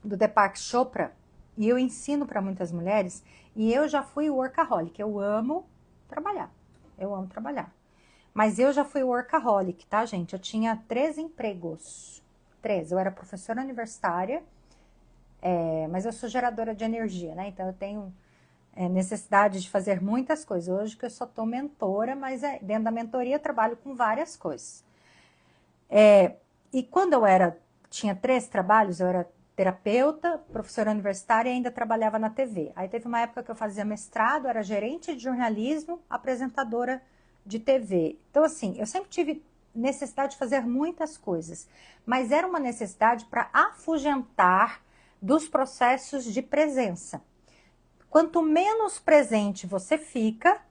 do Deepak Chopra, e eu ensino para muitas mulheres, e eu já fui workaholic. Eu amo trabalhar. Eu amo trabalhar. Mas eu já fui workaholic, tá, gente? Eu tinha 3 empregos. 3. Eu era professora universitária, mas eu sou geradora de energia, né? Então eu tenho necessidade de fazer muitas coisas. Hoje que eu só tô mentora, mas dentro da mentoria eu trabalho com várias coisas. E quando eu tinha 3 trabalhos, eu era terapeuta, professora universitária e ainda trabalhava na TV. Aí teve uma época que eu fazia mestrado, era gerente de jornalismo, apresentadora de TV. Então, assim, eu sempre tive necessidade de fazer muitas coisas, mas era uma necessidade para afugentar dos processos de presença. Quanto menos presente você fica,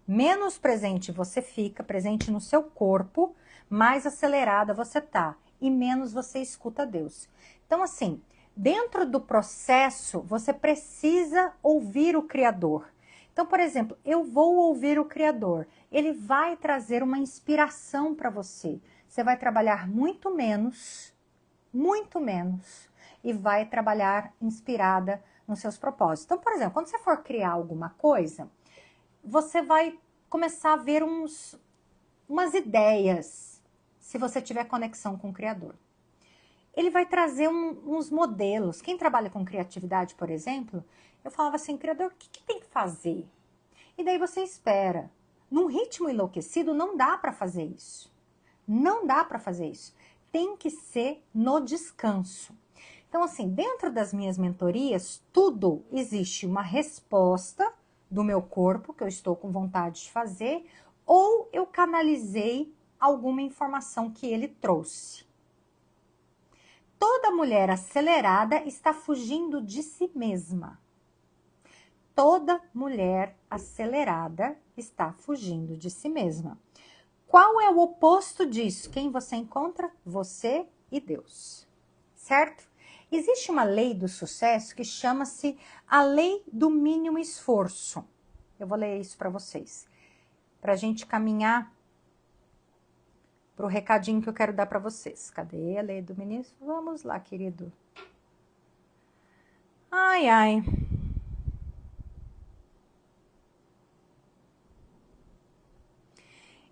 menos presente você fica, presente no seu corpo, mais acelerada você tá e menos você escuta Deus. Então, assim, dentro do processo, você precisa ouvir o Criador. Então, por exemplo, eu vou ouvir o Criador. Ele vai trazer uma inspiração para você. Você vai trabalhar muito menos, e vai trabalhar inspirada nos seus propósitos. Então, por exemplo, quando você for criar alguma coisa, você vai começar a ver umas ideias, se você tiver conexão com o Criador. Ele vai trazer uns modelos. Quem trabalha com criatividade, por exemplo, eu falava assim, Criador, o que tem que fazer? E daí você espera. Num ritmo enlouquecido, não dá para fazer isso. Não dá para fazer isso. Tem que ser no descanso. Então, assim, dentro das minhas mentorias, tudo existe uma resposta do meu corpo, que eu estou com vontade de fazer, ou eu canalizei alguma informação que ele trouxe. Toda mulher acelerada está fugindo de si mesma. Toda mulher acelerada está fugindo de si mesma. Qual é o oposto disso? Quem você encontra? Você e Deus. Certo? Existe uma lei do sucesso que chama-se a lei do mínimo esforço. Eu vou ler isso para vocês. Para a gente caminhar para o recadinho que eu quero dar para vocês. Cadê a lei do mínimo? Vamos lá, querido. Ai, ai.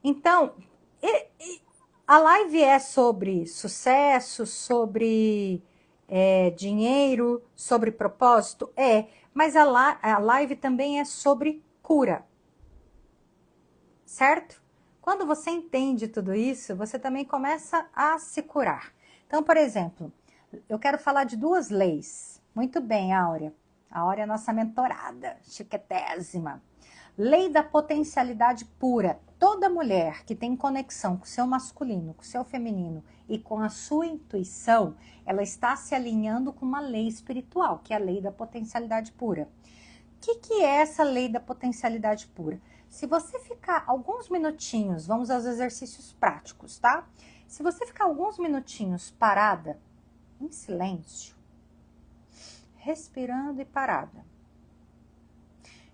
Então, a live é sobre sucesso, sobre dinheiro, sobre propósito? Mas a live também é sobre cura. Certo? Quando você entende tudo isso, você também começa a se curar. Então, por exemplo, eu quero falar de 2 leis. Muito bem, Áurea. A Áurea é nossa mentorada, chiquetésima. Lei da potencialidade pura. Toda mulher que tem conexão com o seu masculino, com o seu feminino e com a sua intuição, ela está se alinhando com uma lei espiritual, que é a lei da potencialidade pura. O que é essa lei da potencialidade pura? Se você ficar alguns minutinhos, vamos aos exercícios práticos, tá? Se você ficar alguns minutinhos parada, em silêncio, respirando e parada,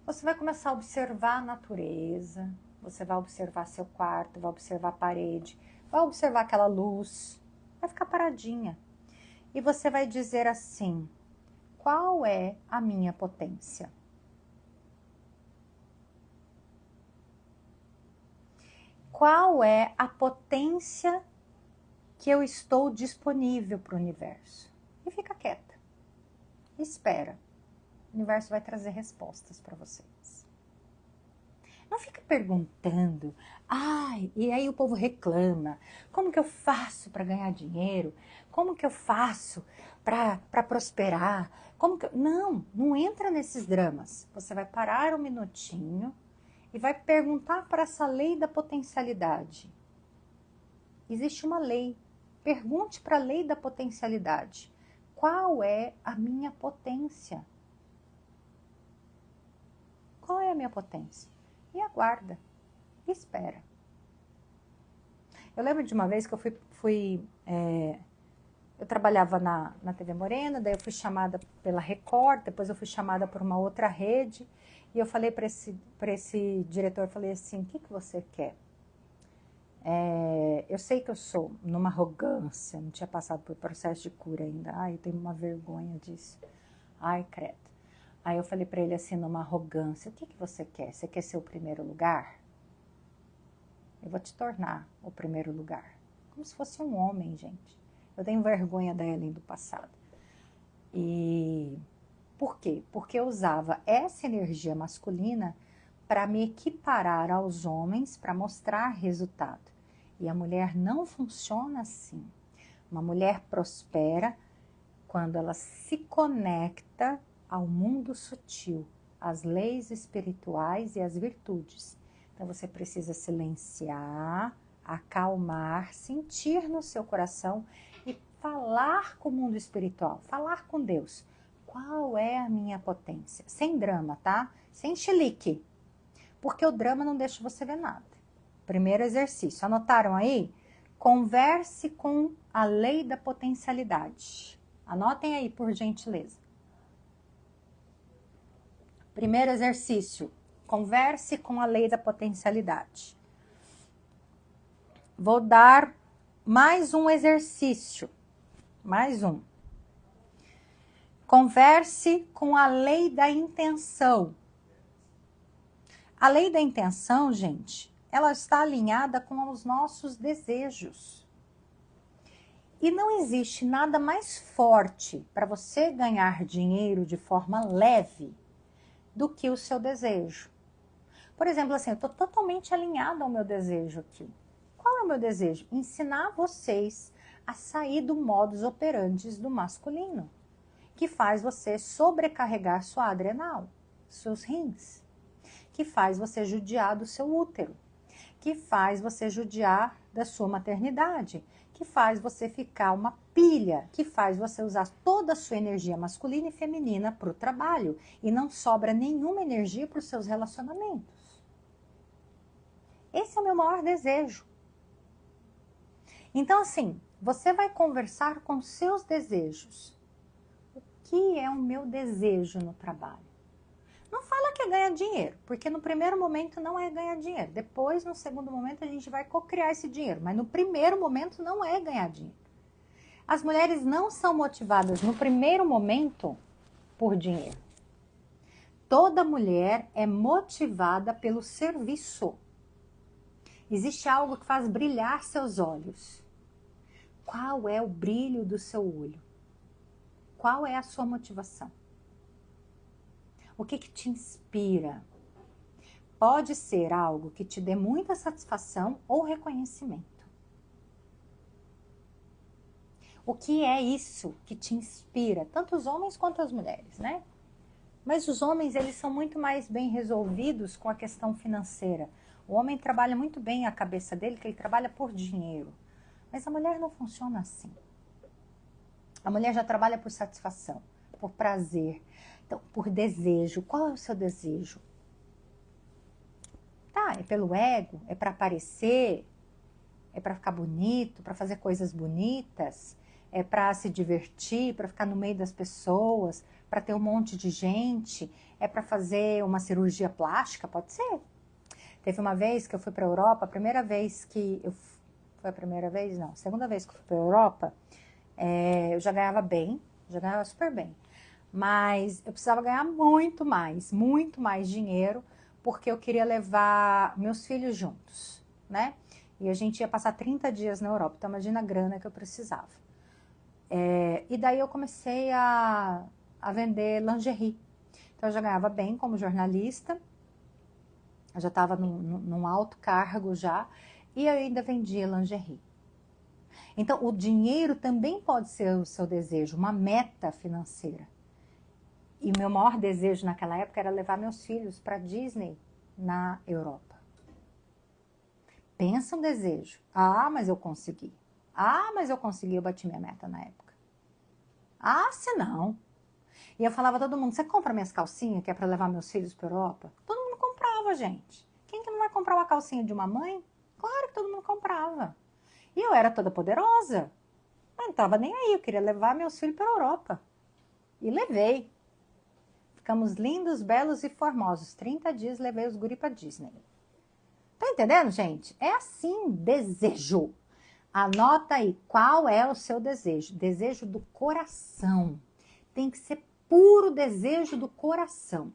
você vai começar a observar a natureza, você vai observar seu quarto, vai observar a parede, vai observar aquela luz, vai ficar paradinha. E você vai dizer assim, qual é a minha potência? Qual é a potência que eu estou disponível para o universo? E fica quieta. Espera. O universo vai trazer respostas para vocês. Não fica perguntando, e aí o povo reclama, como que eu faço para ganhar dinheiro? Como que eu faço para prosperar? Não entra nesses dramas. Você vai parar um minutinho e vai perguntar para essa lei da potencialidade. Existe uma lei. Pergunte para a lei da potencialidade. Qual é a minha potência? Qual é a minha potência? E aguarda. E espera. Eu lembro de uma vez que eu eu trabalhava na TV Morena, daí eu fui chamada pela Record, depois eu fui chamada por uma outra rede, e eu falei para esse diretor, falei assim, o que você quer? Eu sei que eu sou numa arrogância, não tinha passado por processo de cura ainda, ai, eu tenho uma vergonha disso, ai, credo. Aí eu falei para ele assim, numa arrogância, o que você quer? Você quer ser o primeiro lugar? Eu vou te tornar o primeiro lugar. Como se fosse um homem, gente. Eu tenho vergonha da Ellen do passado. E por quê? Porque eu usava essa energia masculina para me equiparar aos homens, para mostrar resultado. E a mulher não funciona assim. Uma mulher prospera quando ela se conecta ao mundo sutil, às leis espirituais e às virtudes. Então você precisa silenciar, acalmar, sentir no seu coração e falar com o mundo espiritual, falar com Deus. Qual é a minha potência? Sem drama, tá? Sem chilique. Porque o drama não deixa você ver nada. Primeiro exercício. Anotaram aí? Converse com a lei da potencialidade. Anotem aí, por gentileza. Primeiro exercício. Converse com a lei da potencialidade. Vou dar mais um exercício. Mais um. Converse com a lei da intenção. A lei da intenção, gente, ela está alinhada com os nossos desejos. E não existe nada mais forte para você ganhar dinheiro de forma leve do que o seu desejo. Por exemplo, assim, eu estou totalmente alinhada ao meu desejo aqui. Qual é o meu desejo? Ensinar vocês a sair do modus operandi do masculino, que faz você sobrecarregar sua adrenal, seus rins, que faz você judiar do seu útero, que faz você judiar da sua maternidade, que faz você ficar uma pilha, que faz você usar toda a sua energia masculina e feminina para o trabalho e não sobra nenhuma energia para os seus relacionamentos. Esse é o meu maior desejo. Então, assim, você vai conversar com seus desejos. O que é o meu desejo no trabalho? Não fala que é ganhar dinheiro, porque no primeiro momento não é ganhar dinheiro. Depois, no segundo momento, a gente vai cocriar esse dinheiro. Mas no primeiro momento não é ganhar dinheiro. As mulheres não são motivadas no primeiro momento por dinheiro. Toda mulher é motivada pelo serviço. Existe algo que faz brilhar seus olhos. Qual é o brilho do seu olho? Qual é a sua motivação? O que te inspira? Pode ser algo que te dê muita satisfação ou reconhecimento. O que é isso que te inspira? Tanto os homens quanto as mulheres, né? Mas os homens, eles são muito mais bem resolvidos com a questão financeira. O homem trabalha muito bem a cabeça dele, que ele trabalha por dinheiro. Mas a mulher não funciona assim. A mulher já trabalha por satisfação, por prazer, então, por desejo. Qual é o seu desejo? Tá, é pelo ego? É para aparecer? É para ficar bonito? Para fazer coisas bonitas? É para se divertir? Para ficar no meio das pessoas? Para ter um monte de gente? É para fazer uma cirurgia plástica? Pode ser. Teve uma vez que eu fui para a Europa, a primeira vez que eu... Foi a primeira vez? Não, a segunda vez que eu fui para a Europa, eu já ganhava bem, já ganhava super bem. Mas eu precisava ganhar muito mais dinheiro, porque eu queria levar meus filhos juntos, né? E a gente ia passar 30 dias na Europa, então imagina a grana que eu precisava. E daí eu comecei a vender lingerie. Então eu já ganhava bem como jornalista, eu já estava num alto cargo já, e eu ainda vendia lingerie. Então o dinheiro também pode ser o seu desejo, uma meta financeira. E o meu maior desejo naquela época era levar meus filhos para Disney. na Europa. Pensa um desejo. Ah, mas eu consegui. Ah, mas eu consegui, eu bati minha meta na época. Ah, se não. E eu falava a todo mundo, você compra minhas calcinhas que é para levar meus filhos para Europa? Todo mundo comprava, gente. Quem que não vai comprar uma calcinha de uma mãe? Claro que todo mundo comprava. E eu era toda poderosa. Mas não estava nem aí, eu queria levar meus filhos para a Europa. E levei. Ficamos lindos, belos e formosos. 30 dias levei os guri para Disney. Tá entendendo, gente? É assim, desejo. Anota aí, qual é o seu desejo? Desejo do coração. Tem que ser puro desejo do coração.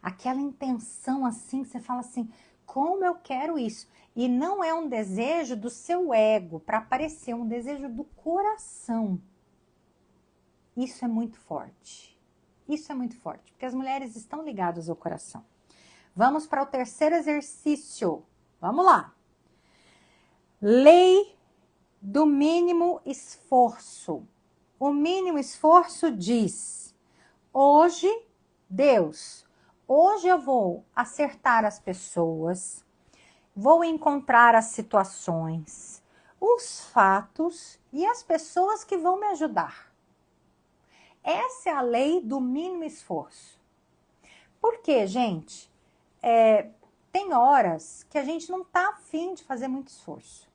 Aquela intenção assim, você fala assim, como eu quero isso? E não é um desejo do seu ego para aparecer, é um desejo do coração. Isso é muito forte. Isso é muito forte, porque as mulheres estão ligadas ao coração. Vamos para o terceiro exercício. Vamos lá. Lei do mínimo esforço. O mínimo esforço diz, hoje, Deus, hoje eu vou acertar as pessoas, vou encontrar as situações, os fatos e as pessoas que vão me ajudar. Essa é a lei do mínimo esforço. Por quê, gente? Tem horas que a gente não está afim de fazer muito esforço.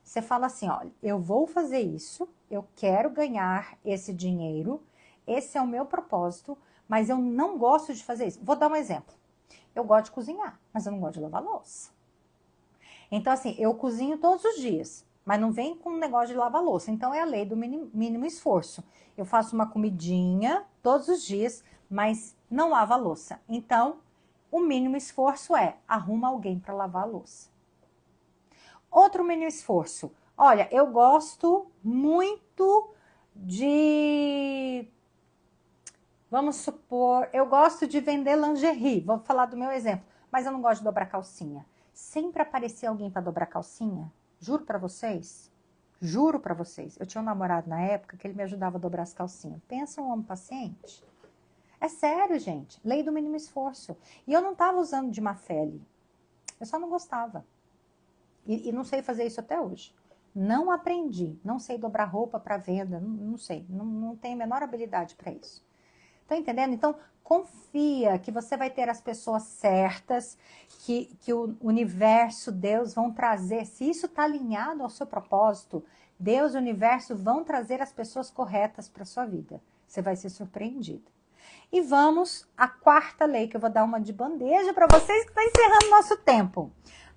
Você fala assim, olha, eu vou fazer isso, eu quero ganhar esse dinheiro, esse é o meu propósito, mas eu não gosto de fazer isso. Vou dar um exemplo. Eu gosto de cozinhar, mas eu não gosto de lavar louça. Então, assim, eu cozinho todos os dias, mas não vem com um negócio de lavar louça. Então, é a lei do mínimo esforço. Eu faço uma comidinha todos os dias, mas não lavo a louça. Então, o mínimo esforço é arruma alguém para lavar a louça. Outro mínimo esforço. Olha, eu gosto muito de... Vamos supor, eu gosto de vender lingerie. Vou falar do meu exemplo. Mas eu não gosto de dobrar calcinha. Sempre aparecia alguém para dobrar calcinha. Juro para vocês. Juro para vocês. Eu tinha um namorado na época que ele me ajudava a dobrar as calcinhas. Pensa um homem paciente. É sério, gente. Lei do mínimo esforço. E eu não estava usando de má fé ali. Eu só não gostava. E não sei fazer isso até hoje. Não aprendi. Não sei dobrar roupa para venda. Não sei. Não tenho a menor habilidade para isso. Tá entendendo? Então, confia que você vai ter as pessoas certas, que o universo, Deus vão trazer. Se isso está alinhado ao seu propósito, Deus e o universo vão trazer as pessoas corretas para sua vida. Você vai ser surpreendido. E vamos à quarta lei, que eu vou dar uma de bandeja para vocês, que está encerrando nosso tempo.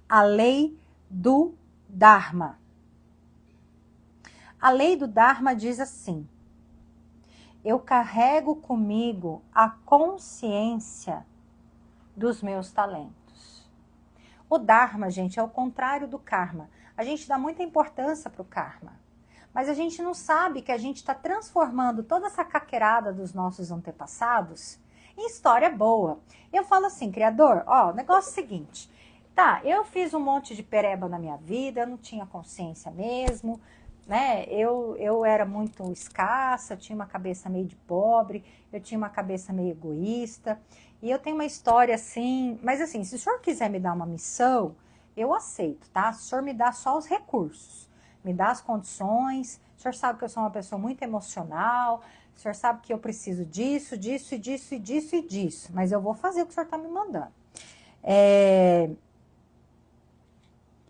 A lei do Dharma. A lei do Dharma diz assim: eu carrego comigo a consciência dos meus talentos. O Dharma, gente, é o contrário do karma. A gente dá muita importância para o karma, mas a gente não sabe que a gente está transformando toda essa caquerada dos nossos antepassados em história boa. Eu falo assim, Criador, ó, o negócio é o seguinte, tá, eu fiz um monte de pereba na minha vida, eu não tinha consciência mesmo, né? Eu era muito escassa, tinha uma cabeça meio de pobre, eu tinha uma cabeça meio egoísta, e eu tenho uma história assim, mas assim, se o senhor quiser me dar uma missão, eu aceito, tá? Se o senhor me dá só os recursos, me dá as condições, o senhor sabe que eu sou uma pessoa muito emocional, o senhor sabe que eu preciso disso, disso, e disso, e disso, e disso, mas eu vou fazer o que o senhor está me mandando.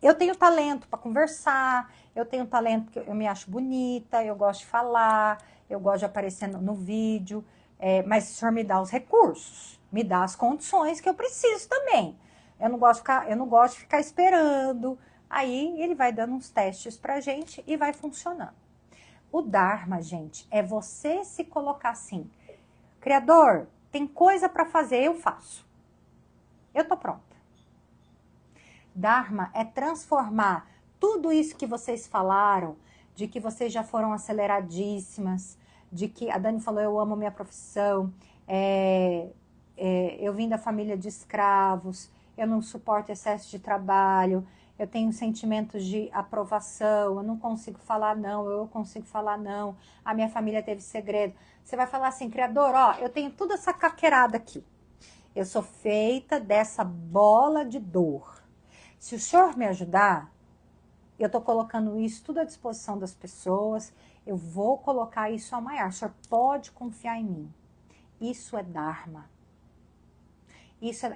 Eu tenho talento para conversar, eu tenho talento que eu me acho bonita, eu gosto de falar, eu gosto de aparecer no vídeo, mas o senhor me dá os recursos, me dá as condições que eu preciso também. Eu não gosto de ficar esperando. Aí ele vai dando uns testes pra gente e vai funcionando. O Dharma, gente, é você se colocar assim, Criador, tem coisa para fazer, eu faço. Eu tô pronta. Dharma é transformar tudo isso que vocês falaram, de que vocês já foram aceleradíssimas, de que a Dani falou, eu amo minha profissão, eu vim da família de escravos, eu não suporto excesso de trabalho, eu tenho sentimentos de aprovação, eu não consigo falar não, eu consigo falar não, a minha família teve segredo. Você vai falar assim, Criador, ó, eu tenho toda essa caquerada aqui. Eu sou feita dessa bola de dor. Se o senhor me ajudar, eu estou colocando isso tudo à disposição das pessoas, eu vou colocar isso ao maior. O senhor pode confiar em mim. Isso é Dharma.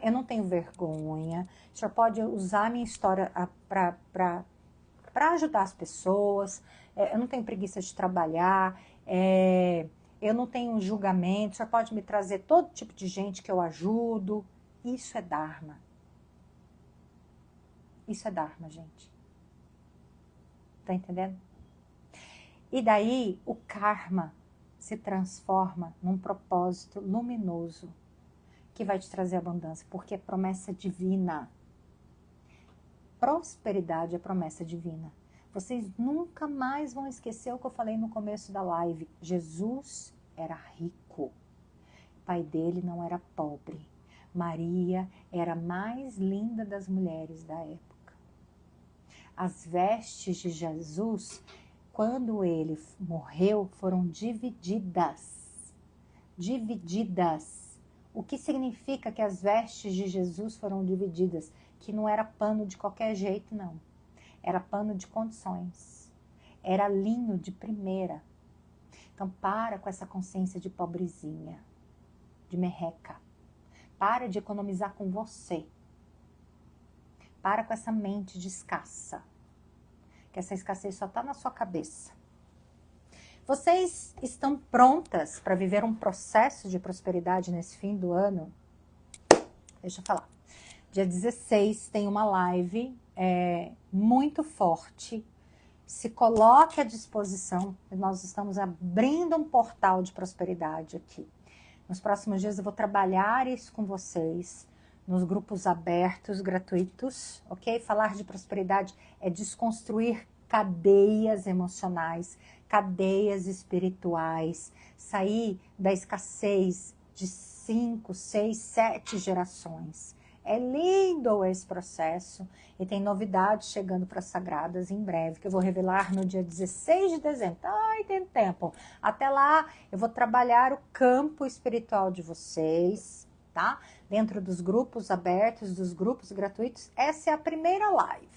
Eu não tenho vergonha. O senhor pode usar a minha história para ajudar as pessoas. Eu não tenho preguiça de trabalhar. Eu não tenho julgamento. O senhor pode me trazer todo tipo de gente que eu ajudo. Isso é Dharma. Isso é Dharma, gente. Tá entendendo? E daí o karma se transforma num propósito luminoso que vai te trazer abundância, porque é promessa divina. Prosperidade é promessa divina. Vocês nunca mais vão esquecer o que eu falei no começo da live. Jesus era rico. O pai dele não era pobre. Maria era a mais linda das mulheres da época. As vestes de Jesus, quando ele morreu, foram divididas. Divididas. O que significa que as vestes de Jesus foram divididas? Que não era pano de qualquer jeito, não. Era pano de condições. Era linho de primeira. Então, para com essa consciência de pobrezinha, de merreca. Para de economizar com você. Para com essa mente de escassa. Que essa escassez só está na sua cabeça. Vocês estão prontas para viver um processo de prosperidade nesse fim do ano? Deixa eu falar. Dia 16 tem uma live muito forte. Se coloque à disposição. Nós estamos abrindo um portal de prosperidade aqui. Nos próximos dias eu vou trabalhar isso com vocês. Nos grupos abertos, gratuitos, ok? Falar de prosperidade é desconstruir cadeias emocionais, cadeias espirituais, sair da escassez de 5, 6, 7 gerações. É lindo esse processo e tem novidades chegando para as Sagradas em breve, que eu vou revelar no dia 16 de dezembro. Ai, tem tempo. Até lá eu vou trabalhar o campo espiritual de vocês, tá? Dentro dos grupos abertos, dos grupos gratuitos. Essa é a primeira live.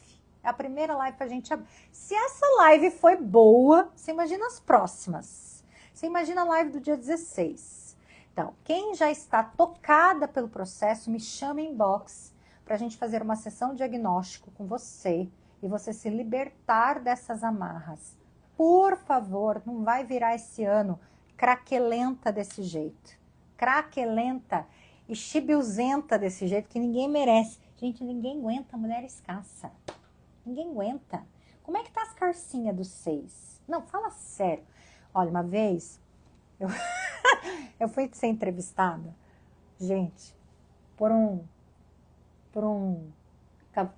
É a primeira live pra gente abrir. Se essa live foi boa, você imagina as próximas. Você imagina a live do dia 16. Então, quem já está tocada pelo processo, me chama em inbox pra gente fazer uma sessão de diagnóstico com você e você se libertar dessas amarras. Por favor, não vai virar esse ano craquelenta desse jeito. Craquelenta e chibiuzenta desse jeito que ninguém merece. Gente, ninguém aguenta mulher escassa. Ninguém aguenta. Como é que tá as carcinhas dos 6? Não, fala sério. Olha, uma vez, eu fui ser entrevistada, gente,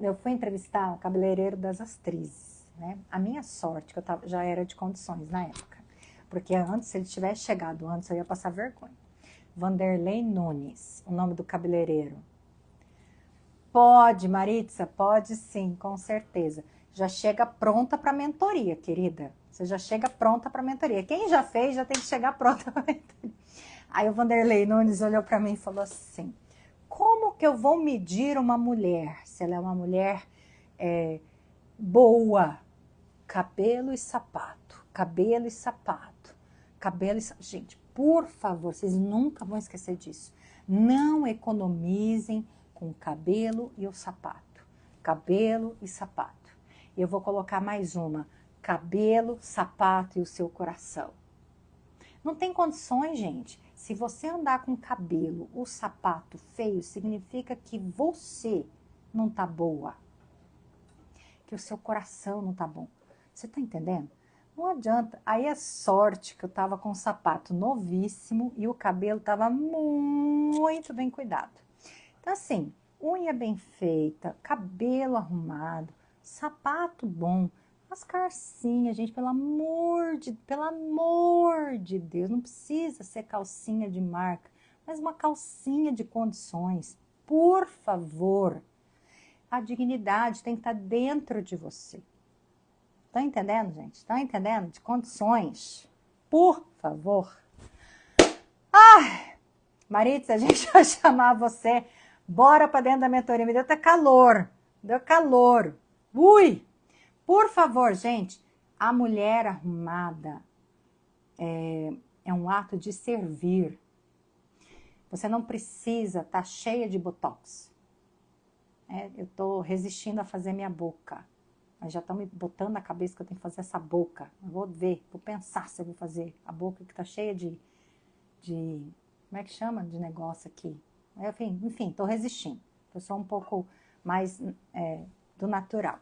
eu fui entrevistar o cabeleireiro das Astrizes, né? A minha sorte, que já era de condições na época, porque antes, se ele tivesse chegado antes, eu ia passar vergonha. Vanderlei Nunes, o nome do cabeleireiro. Pode, Maritza, pode sim, com certeza. Já chega pronta para mentoria, querida. Você já chega pronta para mentoria. Quem já fez, já tem que chegar pronta para mentoria. Aí o Vanderlei Nunes olhou para mim e falou assim, como que eu vou medir uma mulher, se ela é uma mulher boa? Cabelo e sapato, cabelo e sapato, cabelo e sapato. Gente, por favor, vocês nunca vão esquecer disso. Não economizem com o cabelo e o sapato. Cabelo e sapato. E eu vou colocar mais uma. Cabelo, sapato e o seu coração. Não tem condições, gente. Se você andar com o cabelo, o sapato feio, significa que você não tá boa. Que o seu coração não tá bom. Você tá entendendo? Não adianta. Aí é sorte que eu tava com o sapato novíssimo e o cabelo tava muito bem cuidado. Então, assim, unha bem feita, cabelo arrumado, sapato bom, as calcinhas, gente, pelo amor de Deus, não precisa ser calcinha de marca, mas uma calcinha de condições, por favor. A dignidade tem que estar dentro de você. Tá entendendo, gente? Tá entendendo? De condições. Por favor. Ai! Maritza, a gente vai chamar você. Bora para dentro da mentoria. Me deu até calor. Deu calor. Ui! Por favor, gente. A mulher arrumada é um ato de servir. Você não precisa estar cheia de botox. Eu estou resistindo a fazer minha boca. Mas já estão me botando na cabeça que eu tenho que fazer essa boca. Eu vou ver, vou pensar se eu vou fazer a boca que está cheia de... Como é que chama de negócio aqui? Enfim, estou resistindo. Eu sou um pouco mais do natural.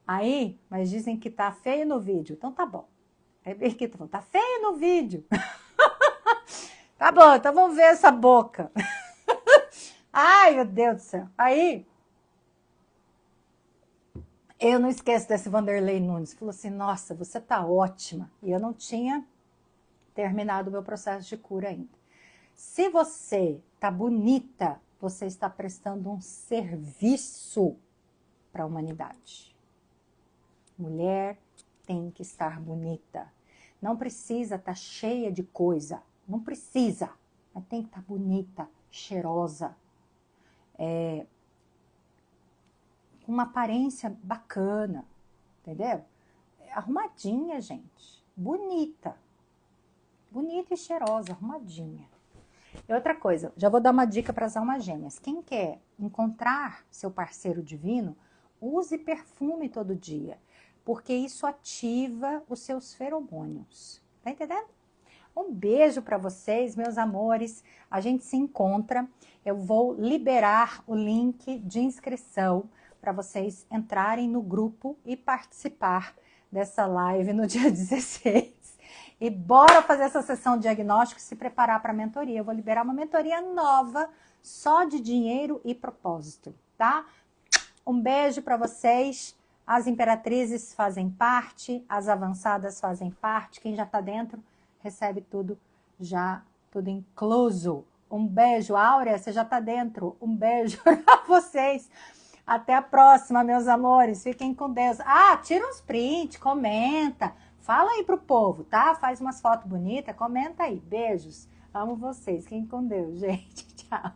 Aí, mas dizem que tá feio no vídeo. Então tá bom. Aí Birkita falou, tá feio no vídeo. Tá bom, então vamos ver essa boca. Ai, meu Deus do céu. Aí, eu não esqueço desse Vanderlei Nunes. Falou assim, nossa, você tá ótima. E eu não tinha terminado o meu processo de cura ainda. Se você tá bonita, você está prestando um serviço para a humanidade. Mulher tem que estar bonita. Não precisa estar cheia de coisa. Não precisa. Mas tem que estar bonita, cheirosa. Com uma aparência bacana. Entendeu? Arrumadinha, gente. Bonita. Bonita e cheirosa, arrumadinha. E outra coisa, já vou dar uma dica para as almas gêmeas. Quem quer encontrar seu parceiro divino, use perfume todo dia. Porque isso ativa os seus feromônios. Tá entendendo? Um beijo para vocês, meus amores. A gente se encontra. Eu vou liberar o link de inscrição para vocês entrarem no grupo e participar dessa live no dia 16. E bora fazer essa sessão de diagnóstico e se preparar para a mentoria. Eu vou liberar uma mentoria nova, só de dinheiro e propósito, tá? Um beijo para vocês. As imperatrizes fazem parte, as avançadas fazem parte. Quem já está dentro recebe tudo já, tudo incluso. Um beijo, Áurea, você já está dentro. Um beijo para vocês. Até a próxima, meus amores. Fiquem com Deus. Ah, tira uns prints, comenta. Fala aí pro povo, tá? Faz umas fotos bonitas, comenta aí. Beijos. Amo vocês. Fiquem com Deus, gente. Tchau.